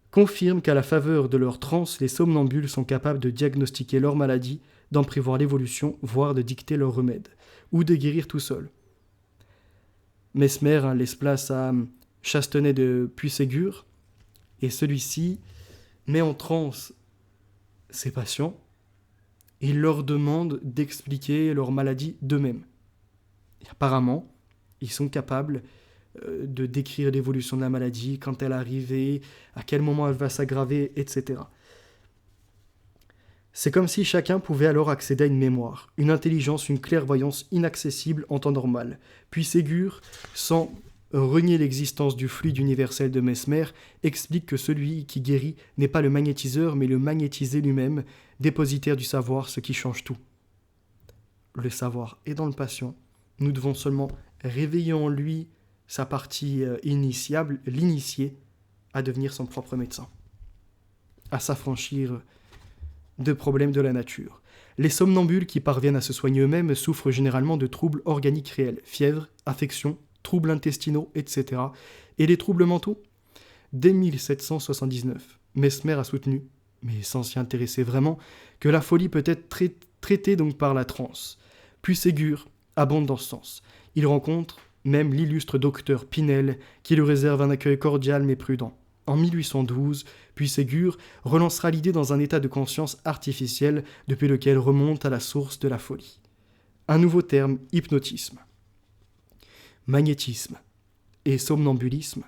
confirment qu'à la faveur de leur transe, les somnambules sont capables de diagnostiquer leur maladie, d'en prévoir l'évolution, voire de dicter leur remède, ou de guérir tout seul. Mesmer laisse place à Chastenay de Puységur, et celui-ci met en transe ses patients, il leur demande d'expliquer leur maladie d'eux-mêmes. Et apparemment, ils sont capables de décrire l'évolution de la maladie, quand elle arrive, à quel moment elle va s'aggraver, etc. C'est comme si chacun pouvait alors accéder à une mémoire, une intelligence, une clairvoyance inaccessible en temps normal. Puis Ségur, sans renier l'existence du fluide universel de Mesmer, explique que celui qui guérit n'est pas le magnétiseur, mais le magnétisé lui-même, dépositaire du savoir, ce qui change tout. Le savoir est dans le patient. Nous devons seulement réveiller en lui sa partie initiable, l'initier à devenir son propre médecin, à s'affranchir de problèmes de la nature. Les somnambules qui parviennent à se soigner eux-mêmes souffrent généralement de troubles organiques réels, fièvre, affections, troubles intestinaux, etc. Et les troubles mentaux ? Dès 1779, Mesmer a soutenu, mais sans s'y intéresser vraiment, que la folie peut être traitée donc par la transe. Puis Ségur abonde dans ce sens. Il rencontre même l'illustre docteur Pinel, qui lui réserve un accueil cordial mais prudent. En 1812, Puységur relancera l'idée dans un état de conscience artificiel depuis lequel remonte à la source de la folie. Un nouveau terme, hypnotisme. Magnétisme et somnambulisme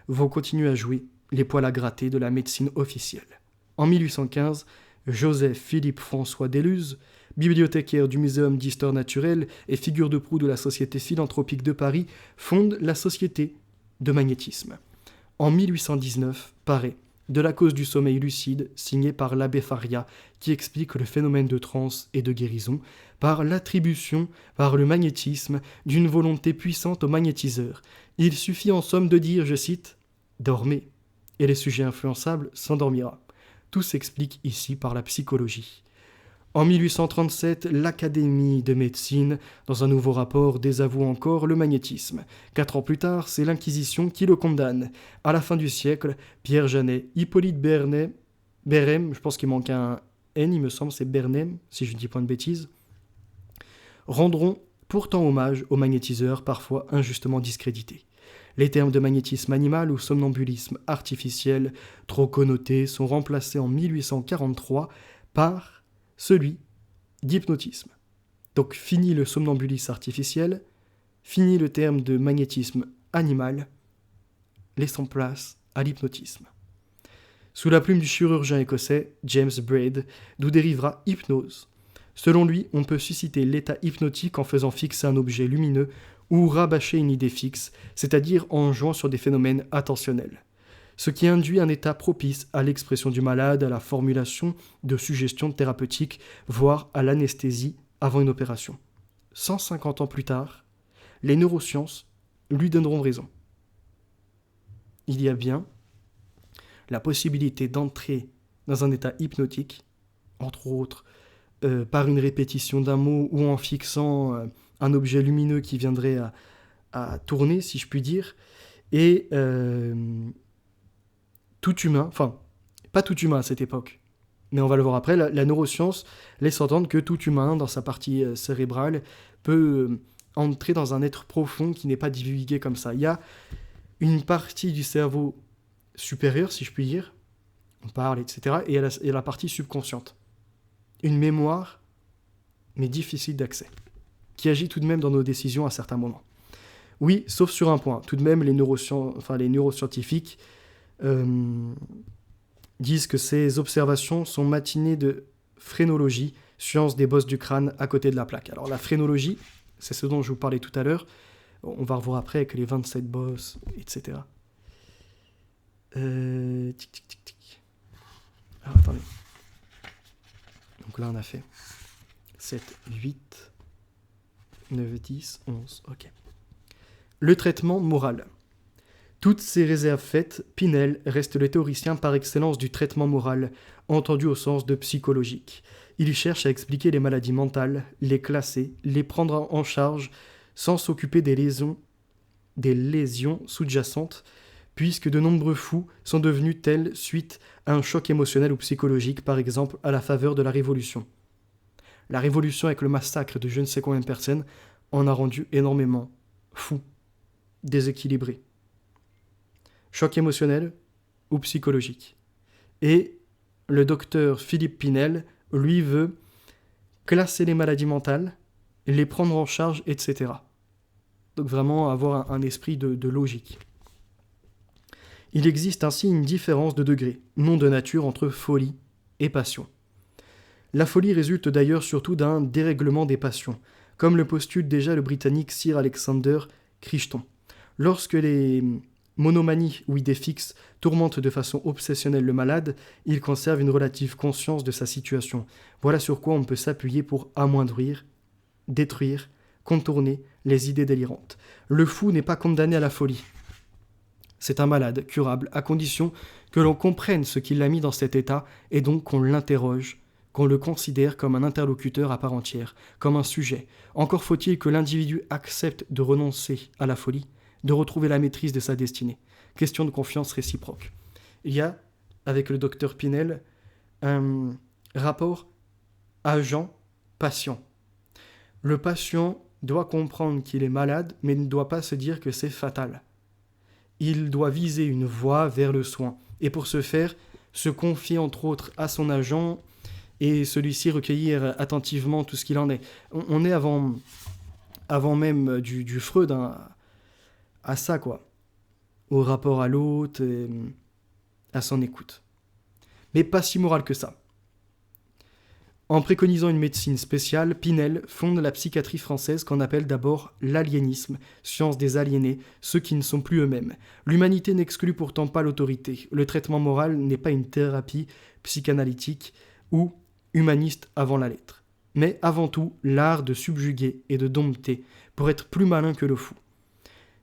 vont continuer à jouer les poils à gratter de la médecine officielle. En 1815, Joseph-Philippe François Deleuze, bibliothécaire du Muséum d'histoire naturelle et figure de proue de la Société philanthropique de Paris, fonde la Société de magnétisme. En 1819, paraît De la cause du sommeil lucide, signé par l'abbé Faria, qui explique le phénomène de transe et de guérison par l'attribution, par le magnétisme, d'une volonté puissante au magnétiseur. Il suffit en somme de dire, je cite, « Dormez, et les sujets influençables s'endormira ». Tout s'explique ici par la psychologie. En 1837, l'Académie de médecine, dans un nouveau rapport, désavoue encore le magnétisme. 4 ans plus tard, c'est l'Inquisition qui le condamne. À la fin du siècle, Pierre Janet, Hippolyte Bernem, je pense qu'il manque un N, il me semble, c'est Bernem, si je ne dis pas de bêtises, rendront pourtant hommage aux magnétiseurs, parfois injustement discrédités. Les termes de magnétisme animal ou somnambulisme artificiel, trop connotés, sont remplacés en 1843 par celui d'hypnotisme. Donc fini le somnambulisme artificiel, fini le terme de magnétisme animal, laissons place à l'hypnotisme. Sous la plume du chirurgien écossais James Braid, d'où dérivera hypnose. Selon lui, on peut susciter l'état hypnotique en faisant fixer un objet lumineux ou rabâcher une idée fixe, c'est-à-dire en jouant sur des phénomènes attentionnels. ce qui induit un état propice à l'expression du malade, à la formulation de suggestions thérapeutiques, voire à l'anesthésie avant une opération. 150 ans plus tard, les neurosciences lui donneront raison. Il y a bien la possibilité d'entrer dans un état hypnotique, entre autres par une répétition d'un mot ou en fixant un objet lumineux qui viendrait à tourner, si je puis dire, et tout humain, enfin, pas tout humain à cette époque, mais on va le voir après, la neuroscience laisse entendre que tout humain, dans sa partie cérébrale, peut entrer dans un être profond qui n'est pas divulgué comme ça. Il y a une partie du cerveau supérieur, si je puis dire, on parle, etc., et il y a la partie subconsciente. Une mémoire, mais difficile d'accès, qui agit tout de même dans nos décisions à certains moments. Oui, sauf sur un point. Tout de même, les neuroscientifiques disent que ces observations sont matinées de phrénologie, science des bosses du crâne à côté de la plaque. Alors la phrénologie, c'est ce dont je vous parlais tout à l'heure. On va revoir après avec les 27 bosses, etc. Alors attendez. Donc là, on a fait 7, 8, 9, 10, 11. Ok. Le traitement moral. Toutes ces réserves faites, Pinel reste le théoricien par excellence du traitement moral, entendu au sens de psychologique. Il cherche à expliquer les maladies mentales, les classer, les prendre en charge, sans s'occuper des lésions sous-jacentes, puisque de nombreux fous sont devenus tels suite à un choc émotionnel ou psychologique, par exemple à la faveur de la Révolution. La Révolution, avec le massacre de je ne sais combien de personnes, en a rendu énormément fous, déséquilibrés. Choc émotionnel ou psychologique. Et le docteur Philippe Pinel, lui, veut classer les maladies mentales, les prendre en charge, etc. Donc vraiment avoir un esprit de logique. Il existe ainsi une différence de degré, non de nature, entre folie et passion. La folie résulte d'ailleurs surtout d'un dérèglement des passions, comme le postule déjà le Britannique Sir Alexander Crichton. Lorsque les monomanies ou idées fixes tourmentent de façon obsessionnelle le malade, il conserve une relative conscience de sa situation. Voilà sur quoi on peut s'appuyer pour amoindrir, détruire, contourner les idées délirantes. Le fou n'est pas condamné à la folie. C'est un malade curable, à condition que l'on comprenne ce qui l'a mis dans cet état et donc qu'on l'interroge, qu'on le considère comme un interlocuteur à part entière, comme un sujet. Encore faut-il que l'individu accepte de renoncer à la folie, de retrouver la maîtrise de sa destinée. Question de confiance réciproque. Il y a, avec le docteur Pinel, un rapport agent-patient. Le patient doit comprendre qu'il est malade, mais ne doit pas se dire que c'est fatal. Il doit viser une voie vers le soin, et pour ce faire, se confier entre autres à son agent, et celui-ci recueillir attentivement tout ce qu'il en est. On est avant même du Freud à ça, quoi. Au rapport à l'autre, et à son écoute. Mais pas si moral que ça. En préconisant une médecine spéciale, Pinel fonde la psychiatrie française qu'on appelle d'abord l'aliénisme, science des aliénés, ceux qui ne sont plus eux-mêmes. L'humanité n'exclut pourtant pas l'autorité. Le traitement moral n'est pas une thérapie psychanalytique ou humaniste avant la lettre, mais avant tout l'art de subjuguer et de dompter pour être plus malin que le fou.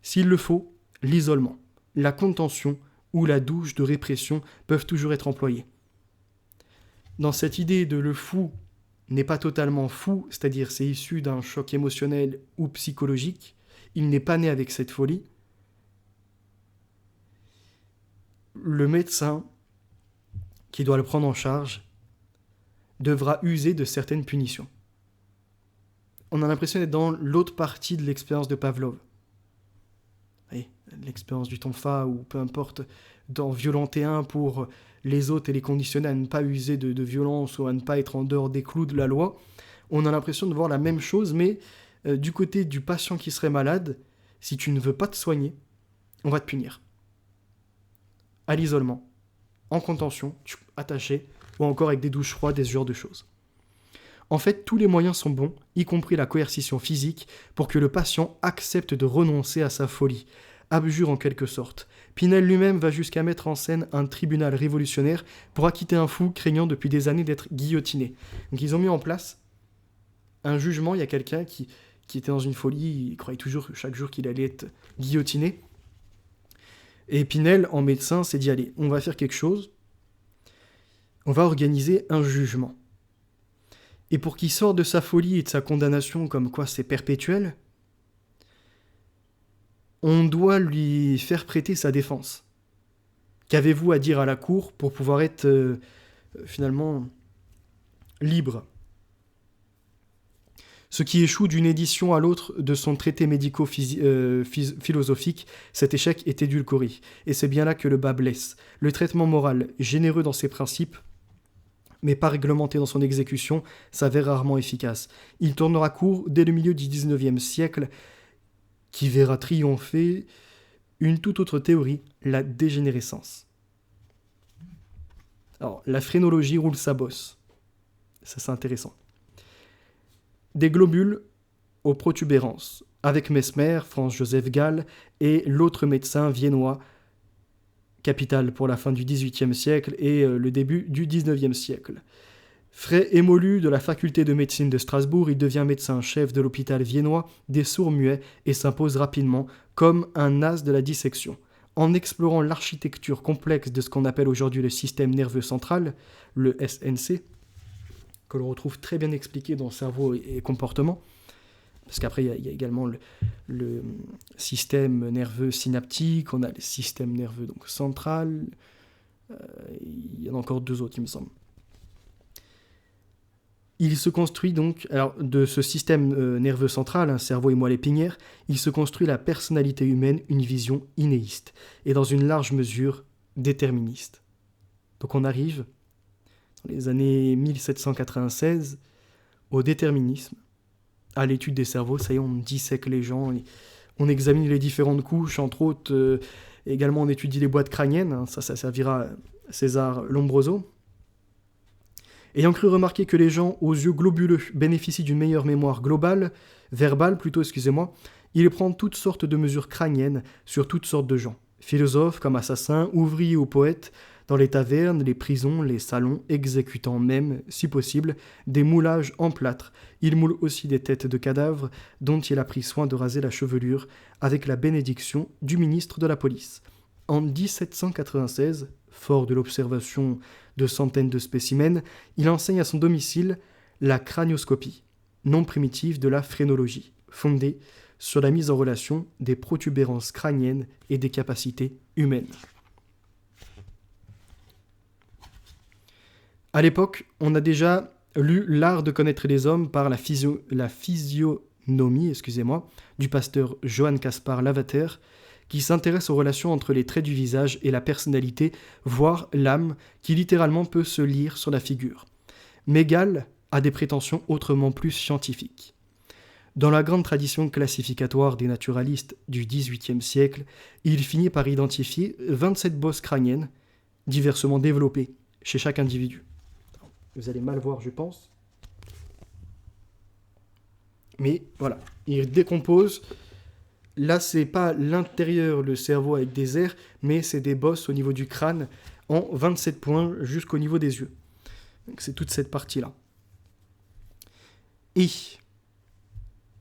S'il le faut, l'isolement, la contention ou la douche de répression peuvent toujours être employés. Dans cette idée de le fou n'est pas totalement fou, c'est-à-dire c'est issu d'un choc émotionnel ou psychologique, il n'est pas né avec cette folie, le médecin qui doit le prendre en charge devra user de certaines punitions. On a l'impression d'être dans l'autre partie de l'expérience de Pavlov. Oui, l'expérience du tonfa, ou peu importe, d'en violenter un pour les autres et les conditionner à ne pas user de violence ou à ne pas être en dehors des clous de la loi. On a l'impression de voir la même chose, mais du côté du patient qui serait malade, si tu ne veux pas te soigner, on va te punir. À l'isolement, en contention, attaché, ou encore avec des douches froides et ce genre de choses. En fait, tous les moyens sont bons, y compris la coercition physique, pour que le patient accepte de renoncer à sa folie, abjure en quelque sorte. Pinel lui-même va jusqu'à mettre en scène un tribunal révolutionnaire pour acquitter un fou craignant depuis des années d'être guillotiné. Donc ils ont mis en place un jugement, il y a quelqu'un qui était dans une folie, il croyait toujours chaque jour qu'il allait être guillotiné. Et Pinel, en médecin, s'est dit, allez, on va faire quelque chose, on va organiser un jugement. Et pour qu'il sorte de sa folie et de sa condamnation, comme quoi c'est perpétuel, on doit lui faire prêter sa défense. Qu'avez-vous à dire à la cour pour pouvoir être finalement libre ? Ce qui échoue d'une édition à l'autre de son traité médico-philosophique, cet échec est édulcoré. Et c'est bien là que le bas blesse. Le traitement moral, généreux dans ses principes, mais pas réglementé dans son exécution, s'avère rarement efficace. Il tournera court dès le milieu du XIXe siècle, qui verra triompher une toute autre théorie, la dégénérescence. Alors, la phrénologie roule sa bosse. Ça, c'est intéressant. Des globules aux protubérances, avec Mesmer, Franz-Joseph Gall et l'autre médecin viennois, capital pour la fin du XVIIIe siècle et le début du XIXe siècle. Frais émolu de la faculté de médecine de Strasbourg, il devient médecin-chef de l'hôpital viennois des sourds-muets et s'impose rapidement comme un as de la dissection. En explorant l'architecture complexe de ce qu'on appelle aujourd'hui le système nerveux central, le SNC, que l'on retrouve très bien expliqué dans Cerveau et comportement, parce qu'après il y a également le système nerveux synaptique, on a le système nerveux donc central, il y en a encore deux autres il me semble. Il se construit donc, alors de ce système nerveux central, cerveau et moelle épinière, il se construit la personnalité humaine, une vision inéiste, et dans une large mesure déterministe. Donc on arrive, dans les années 1796, au déterminisme, à l'étude des cerveaux, ça y est, on dissèque les gens, on examine les différentes couches, entre autres, également on étudie les boîtes crâniennes, hein, ça servira à César Lombroso. Ayant cru remarquer que les gens aux yeux globuleux bénéficient d'une meilleure mémoire verbale, il prend toutes sortes de mesures crâniennes sur toutes sortes de gens. Philosophes comme assassins, ouvriers ou poètes, dans les tavernes, les prisons, les salons, exécutant même, si possible, des moulages en plâtre. Il moule aussi des têtes de cadavres dont il a pris soin de raser la chevelure avec la bénédiction du ministre de la police. En 1796, fort de l'observation de centaines de spécimens, il enseigne à son domicile la cranioscopie, nom primitif de la phrénologie, fondée sur la mise en relation des protubérances crâniennes et des capacités humaines. À l'époque, on a déjà lu L'art de connaître les hommes par la physionomie du pasteur Johann Caspar Lavater, qui s'intéresse aux relations entre les traits du visage et la personnalité, voire l'âme, qui littéralement peut se lire sur la figure. Mais Gall a des prétentions autrement plus scientifiques. Dans la grande tradition classificatoire des naturalistes du XVIIIe siècle, il finit par identifier 27 bosses crâniennes, diversement développées chez chaque individu. Vous allez mal voir, je pense. Mais voilà, il décompose. Là, c'est pas l'intérieur, le cerveau avec des airs, mais c'est des bosses au niveau du crâne en 27 points jusqu'au niveau des yeux. Donc c'est toute cette partie-là. Et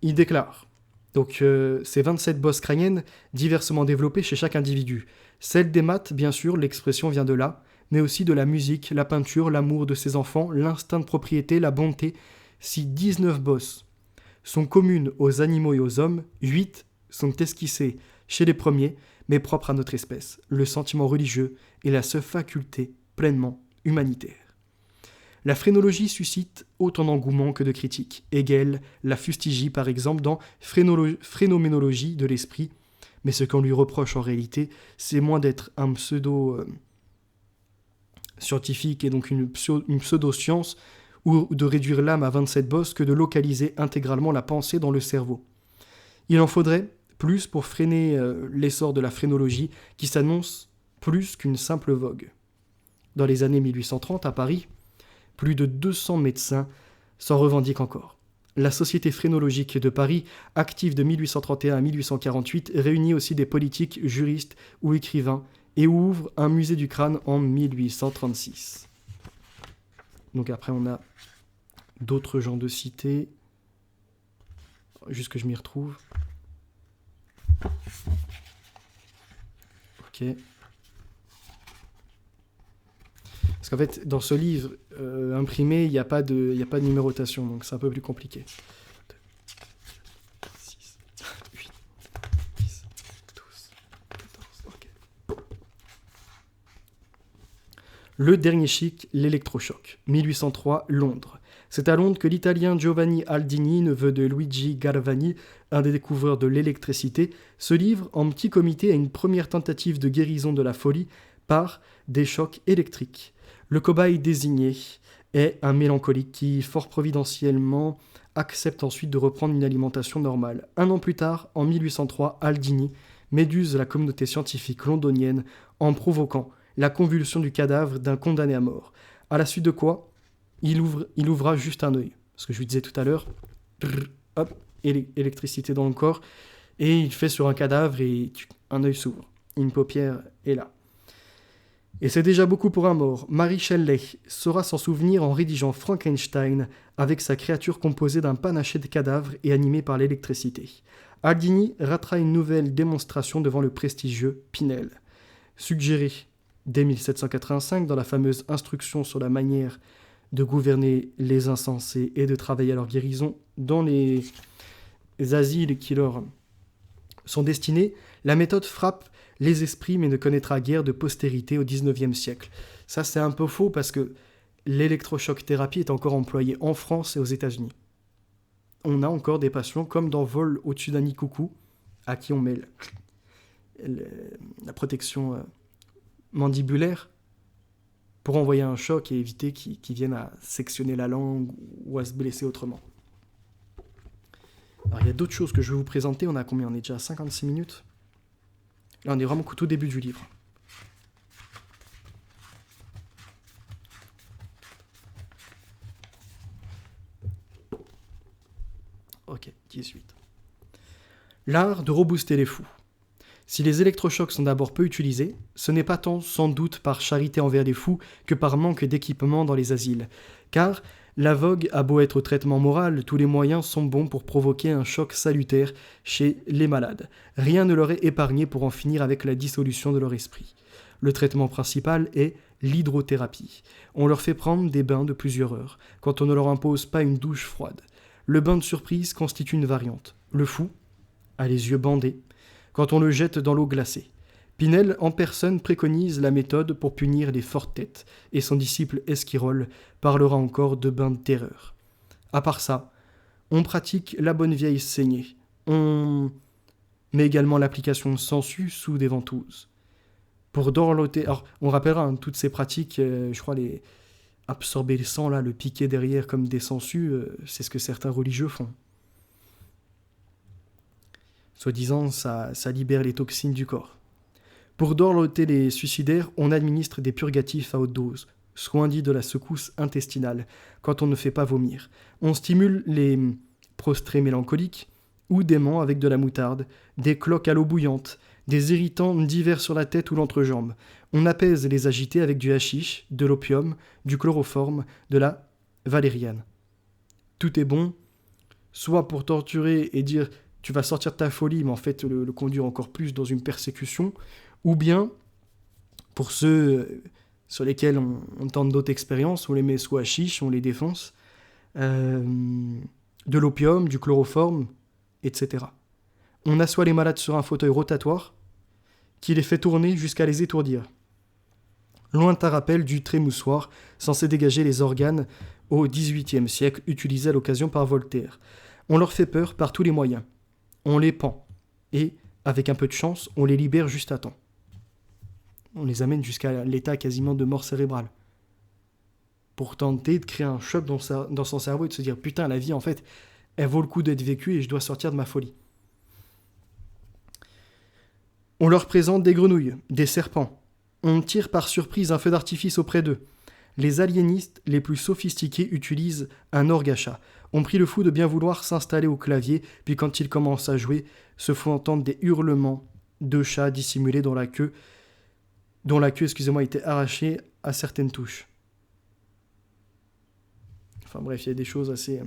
il déclare, donc ces 27 bosses crâniennes diversement développées chez chaque individu. Celle des maths, bien sûr, l'expression vient de là, mais aussi de la musique, la peinture, l'amour de ses enfants, l'instinct de propriété, la bonté. Si 19 bosses sont communes aux animaux et aux hommes, 8 sont esquissés chez les premiers, mais propres à notre espèce. Le sentiment religieux est la seule faculté pleinement humanitaire. La phrénologie suscite autant d'engouement que de critiques. Hegel la fustigie par exemple dans Phénoménologie de l'esprit, mais ce qu'on lui reproche en réalité, c'est moins d'être un pseudo-scientifique et donc une pseudo-science, ou de réduire l'âme à 27 bosses que de localiser intégralement la pensée dans le cerveau. Il en faudrait plus pour freiner l'essor de la phrénologie qui s'annonce plus qu'une simple vogue. Dans les années 1830, à Paris, plus de 200 médecins s'en revendiquent encore. la Société phrénologique de Paris, active de 1831 à 1848, réunit aussi des politiques, juristes ou écrivains et ouvre un musée du crâne en 1836. Donc après, on a d'autres gens de cité. Juste que je m'y retrouve. Ok. Parce qu'en fait, dans ce livre imprimé, il n'y a pas de numérotation, donc c'est un peu plus compliqué. 2, 6, 8, 10, 12, 14, ok. Le dernier chic, l'électrochoc. 1803, Londres. C'est à Londres que l'Italien Giovanni Aldini, neveu de Luigi Galvani, un des découvreurs de l'électricité, se livre en petit comité à une première tentative de guérison de la folie par des chocs électriques. Le cobaye désigné est un mélancolique qui, fort providentiellement, accepte ensuite de reprendre une alimentation normale. Un an plus tard, en 1803, Aldini méduse la communauté scientifique londonienne en provoquant la convulsion du cadavre d'un condamné à mort. À la suite de quoi, il ouvra juste un œil. Ce que je lui disais tout à l'heure, hop, électricité dans le corps, et il fait sur un cadavre et un œil s'ouvre. Une paupière est là. Et c'est déjà beaucoup pour un mort. Mary Shelley saura s'en souvenir en rédigeant Frankenstein avec sa créature composée d'un panaché de cadavres et animée par l'électricité. Aldini ratera une nouvelle démonstration devant le prestigieux Pinel. Suggéré dès 1785 dans la fameuse instruction sur la manière de gouverner les insensés et de travailler à leur guérison dans les asiles qui leur sont destinés, la méthode frappe les esprits mais ne connaîtra guère de postérité au XIXe siècle. Ça, c'est un peu faux parce que l'électrochoc thérapie est encore employée en France et aux États-Unis. On a encore des patients, comme dans Vol au-dessus d'un nid coucou, à qui on met la protection mandibulaire pour envoyer un choc et éviter qu'ils viennent à sectionner la langue ou à se blesser autrement. Alors, il y a d'autres choses que je vais vous présenter. On a combien ? On est déjà à 56 minutes. Là, on est vraiment au tout début du livre. Ok, 18. L'art de rebooster les fous. Si les électrochocs sont d'abord peu utilisés, ce n'est pas tant sans doute par charité envers les fous que par manque d'équipement dans les asiles. Car la vogue a beau être au traitement moral, tous les moyens sont bons pour provoquer un choc salutaire chez les malades. Rien ne leur est épargné pour en finir avec la dissolution de leur esprit. Le traitement principal est l'hydrothérapie. On leur fait prendre des bains de plusieurs heures, quand on ne leur impose pas une douche froide. Le bain de surprise constitue une variante. Le fou a les yeux bandés quand on le jette dans l'eau glacée. Pinel en personne préconise la méthode pour punir les fortes têtes, et son disciple Esquirol parlera encore de bains de terreur. À part ça, on pratique la bonne vieille saignée. On met également l'application de sangsues sous des ventouses. Pour dorloter, alors on rappellera toutes ces pratiques, je crois absorber le sang, là, le piquer derrière comme des sangsues, c'est ce que certains religieux font. Soi-disant, ça libère les toxines du corps. Pour dorloter les suicidaires, on administre des purgatifs à haute dose, soin dit de la secousse intestinale, quand on ne fait pas vomir. On stimule les prostrés mélancoliques ou déments avec de la moutarde, des cloques à l'eau bouillante, des irritants divers sur la tête ou l'entrejambe. On apaise les agités avec du hashish, de l'opium, du chloroforme, de la valériane. Tout est bon, soit pour torturer et dire « tu vas sortir de ta folie », mais en fait le conduire encore plus dans une persécution, ou bien, pour ceux sur lesquels on tente d'autres expériences, on les met sous hashish, on les défonce, de l'opium, du chloroforme, etc. On assoit les malades sur un fauteuil rotatoire qui les fait tourner jusqu'à les étourdir. Lointain rappel du trémoussoir censé dégager les organes au XVIIIe siècle, utilisé à l'occasion par Voltaire. On leur fait peur par tous les moyens. On les pend et, avec un peu de chance, on les libère juste à temps. On les amène jusqu'à l'état quasiment de mort cérébrale. Pour tenter de créer un choc dans son cerveau et de se dire « Putain, la vie, en fait, elle vaut le coup d'être vécue et je dois sortir de ma folie. » On leur présente des grenouilles, des serpents. On tire par surprise un feu d'artifice auprès d'eux. les aliénistes les plus sophistiqués utilisent un orgue à chat. On prie le fou de bien vouloir s'installer au clavier, puis quand il commence à jouer, se font entendre des hurlements de chat dissimulés dont la queue, était arrachée à certaines touches. Enfin bref, il y a des choses assez...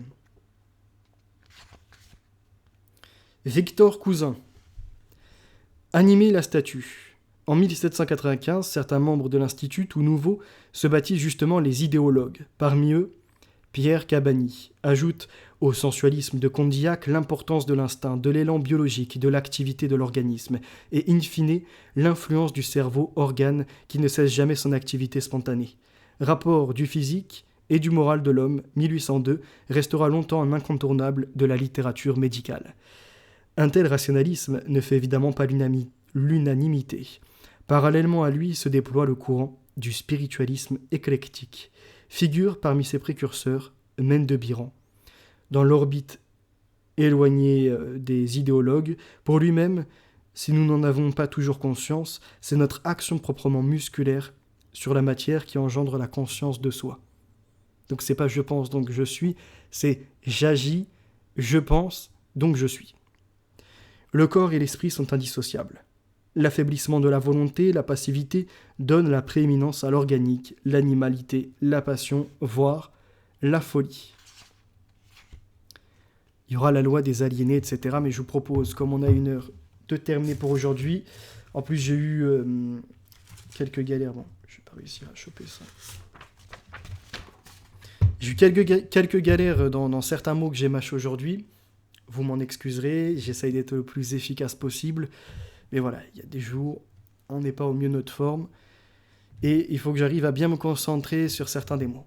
Victor Cousin. Animer la statue. En 1795, certains membres de l'Institut, tout nouveau, se baptisent justement les idéologues. Parmi eux, Pierre Cabanilles ajoute au sensualisme de Condillac l'importance de l'instinct, de l'élan biologique, de l'activité de l'organisme, et in fine, l'influence du cerveau, organe qui ne cesse jamais son activité spontanée. Rapport du physique et du moral de l'homme, 1802, restera longtemps un incontournable de la littérature médicale. Un tel rationalisme ne fait évidemment pas l'unanimité. Parallèlement à lui se déploie le courant du spiritualisme éclectique. Figure parmi ses précurseurs Mène de Biran. Dans l'orbite éloignée des idéologues, pour lui-même, si nous n'en avons pas toujours conscience, c'est notre action proprement musculaire sur la matière qui engendre la conscience de soi. Donc c'est pas je pense donc je suis, c'est j'agis, je pense, donc je suis. Le corps et l'esprit sont indissociables. L'affaiblissement de la volonté, la passivité, donnent la prééminence à l'organique, l'animalité, la passion, voire la folie. Il y aura la loi des aliénés, etc. Mais je vous propose, comme on a 1 heure, de terminer pour aujourd'hui. En plus, j'ai eu quelques galères. Bon, je n'ai pas réussi à choper ça. J'ai eu quelques galères dans certains mots que j'ai mâchés aujourd'hui. Vous m'en excuserez, j'essaye d'être le plus efficace possible. Mais voilà, il y a des jours, on n'est pas au mieux de notre forme. Et il faut que j'arrive à bien me concentrer sur certains des mots.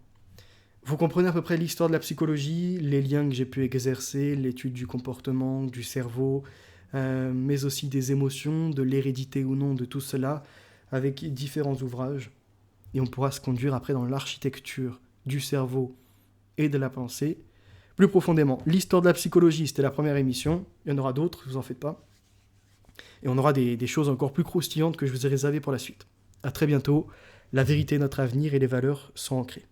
Vous comprenez à peu près l'histoire de la psychologie, les liens que j'ai pu exercer, l'étude du comportement, du cerveau, mais aussi des émotions, de l'hérédité ou non de tout cela, avec différents ouvrages. Et on pourra se conduire après dans l'architecture du cerveau et de la pensée. Plus profondément, l'histoire de la psychologie, c'était la première émission. Il y en aura d'autres, vous en faites pas. Et on aura des choses encore plus croustillantes que je vous ai réservées pour la suite. À très bientôt. La vérité est notre avenir et les valeurs sont ancrées.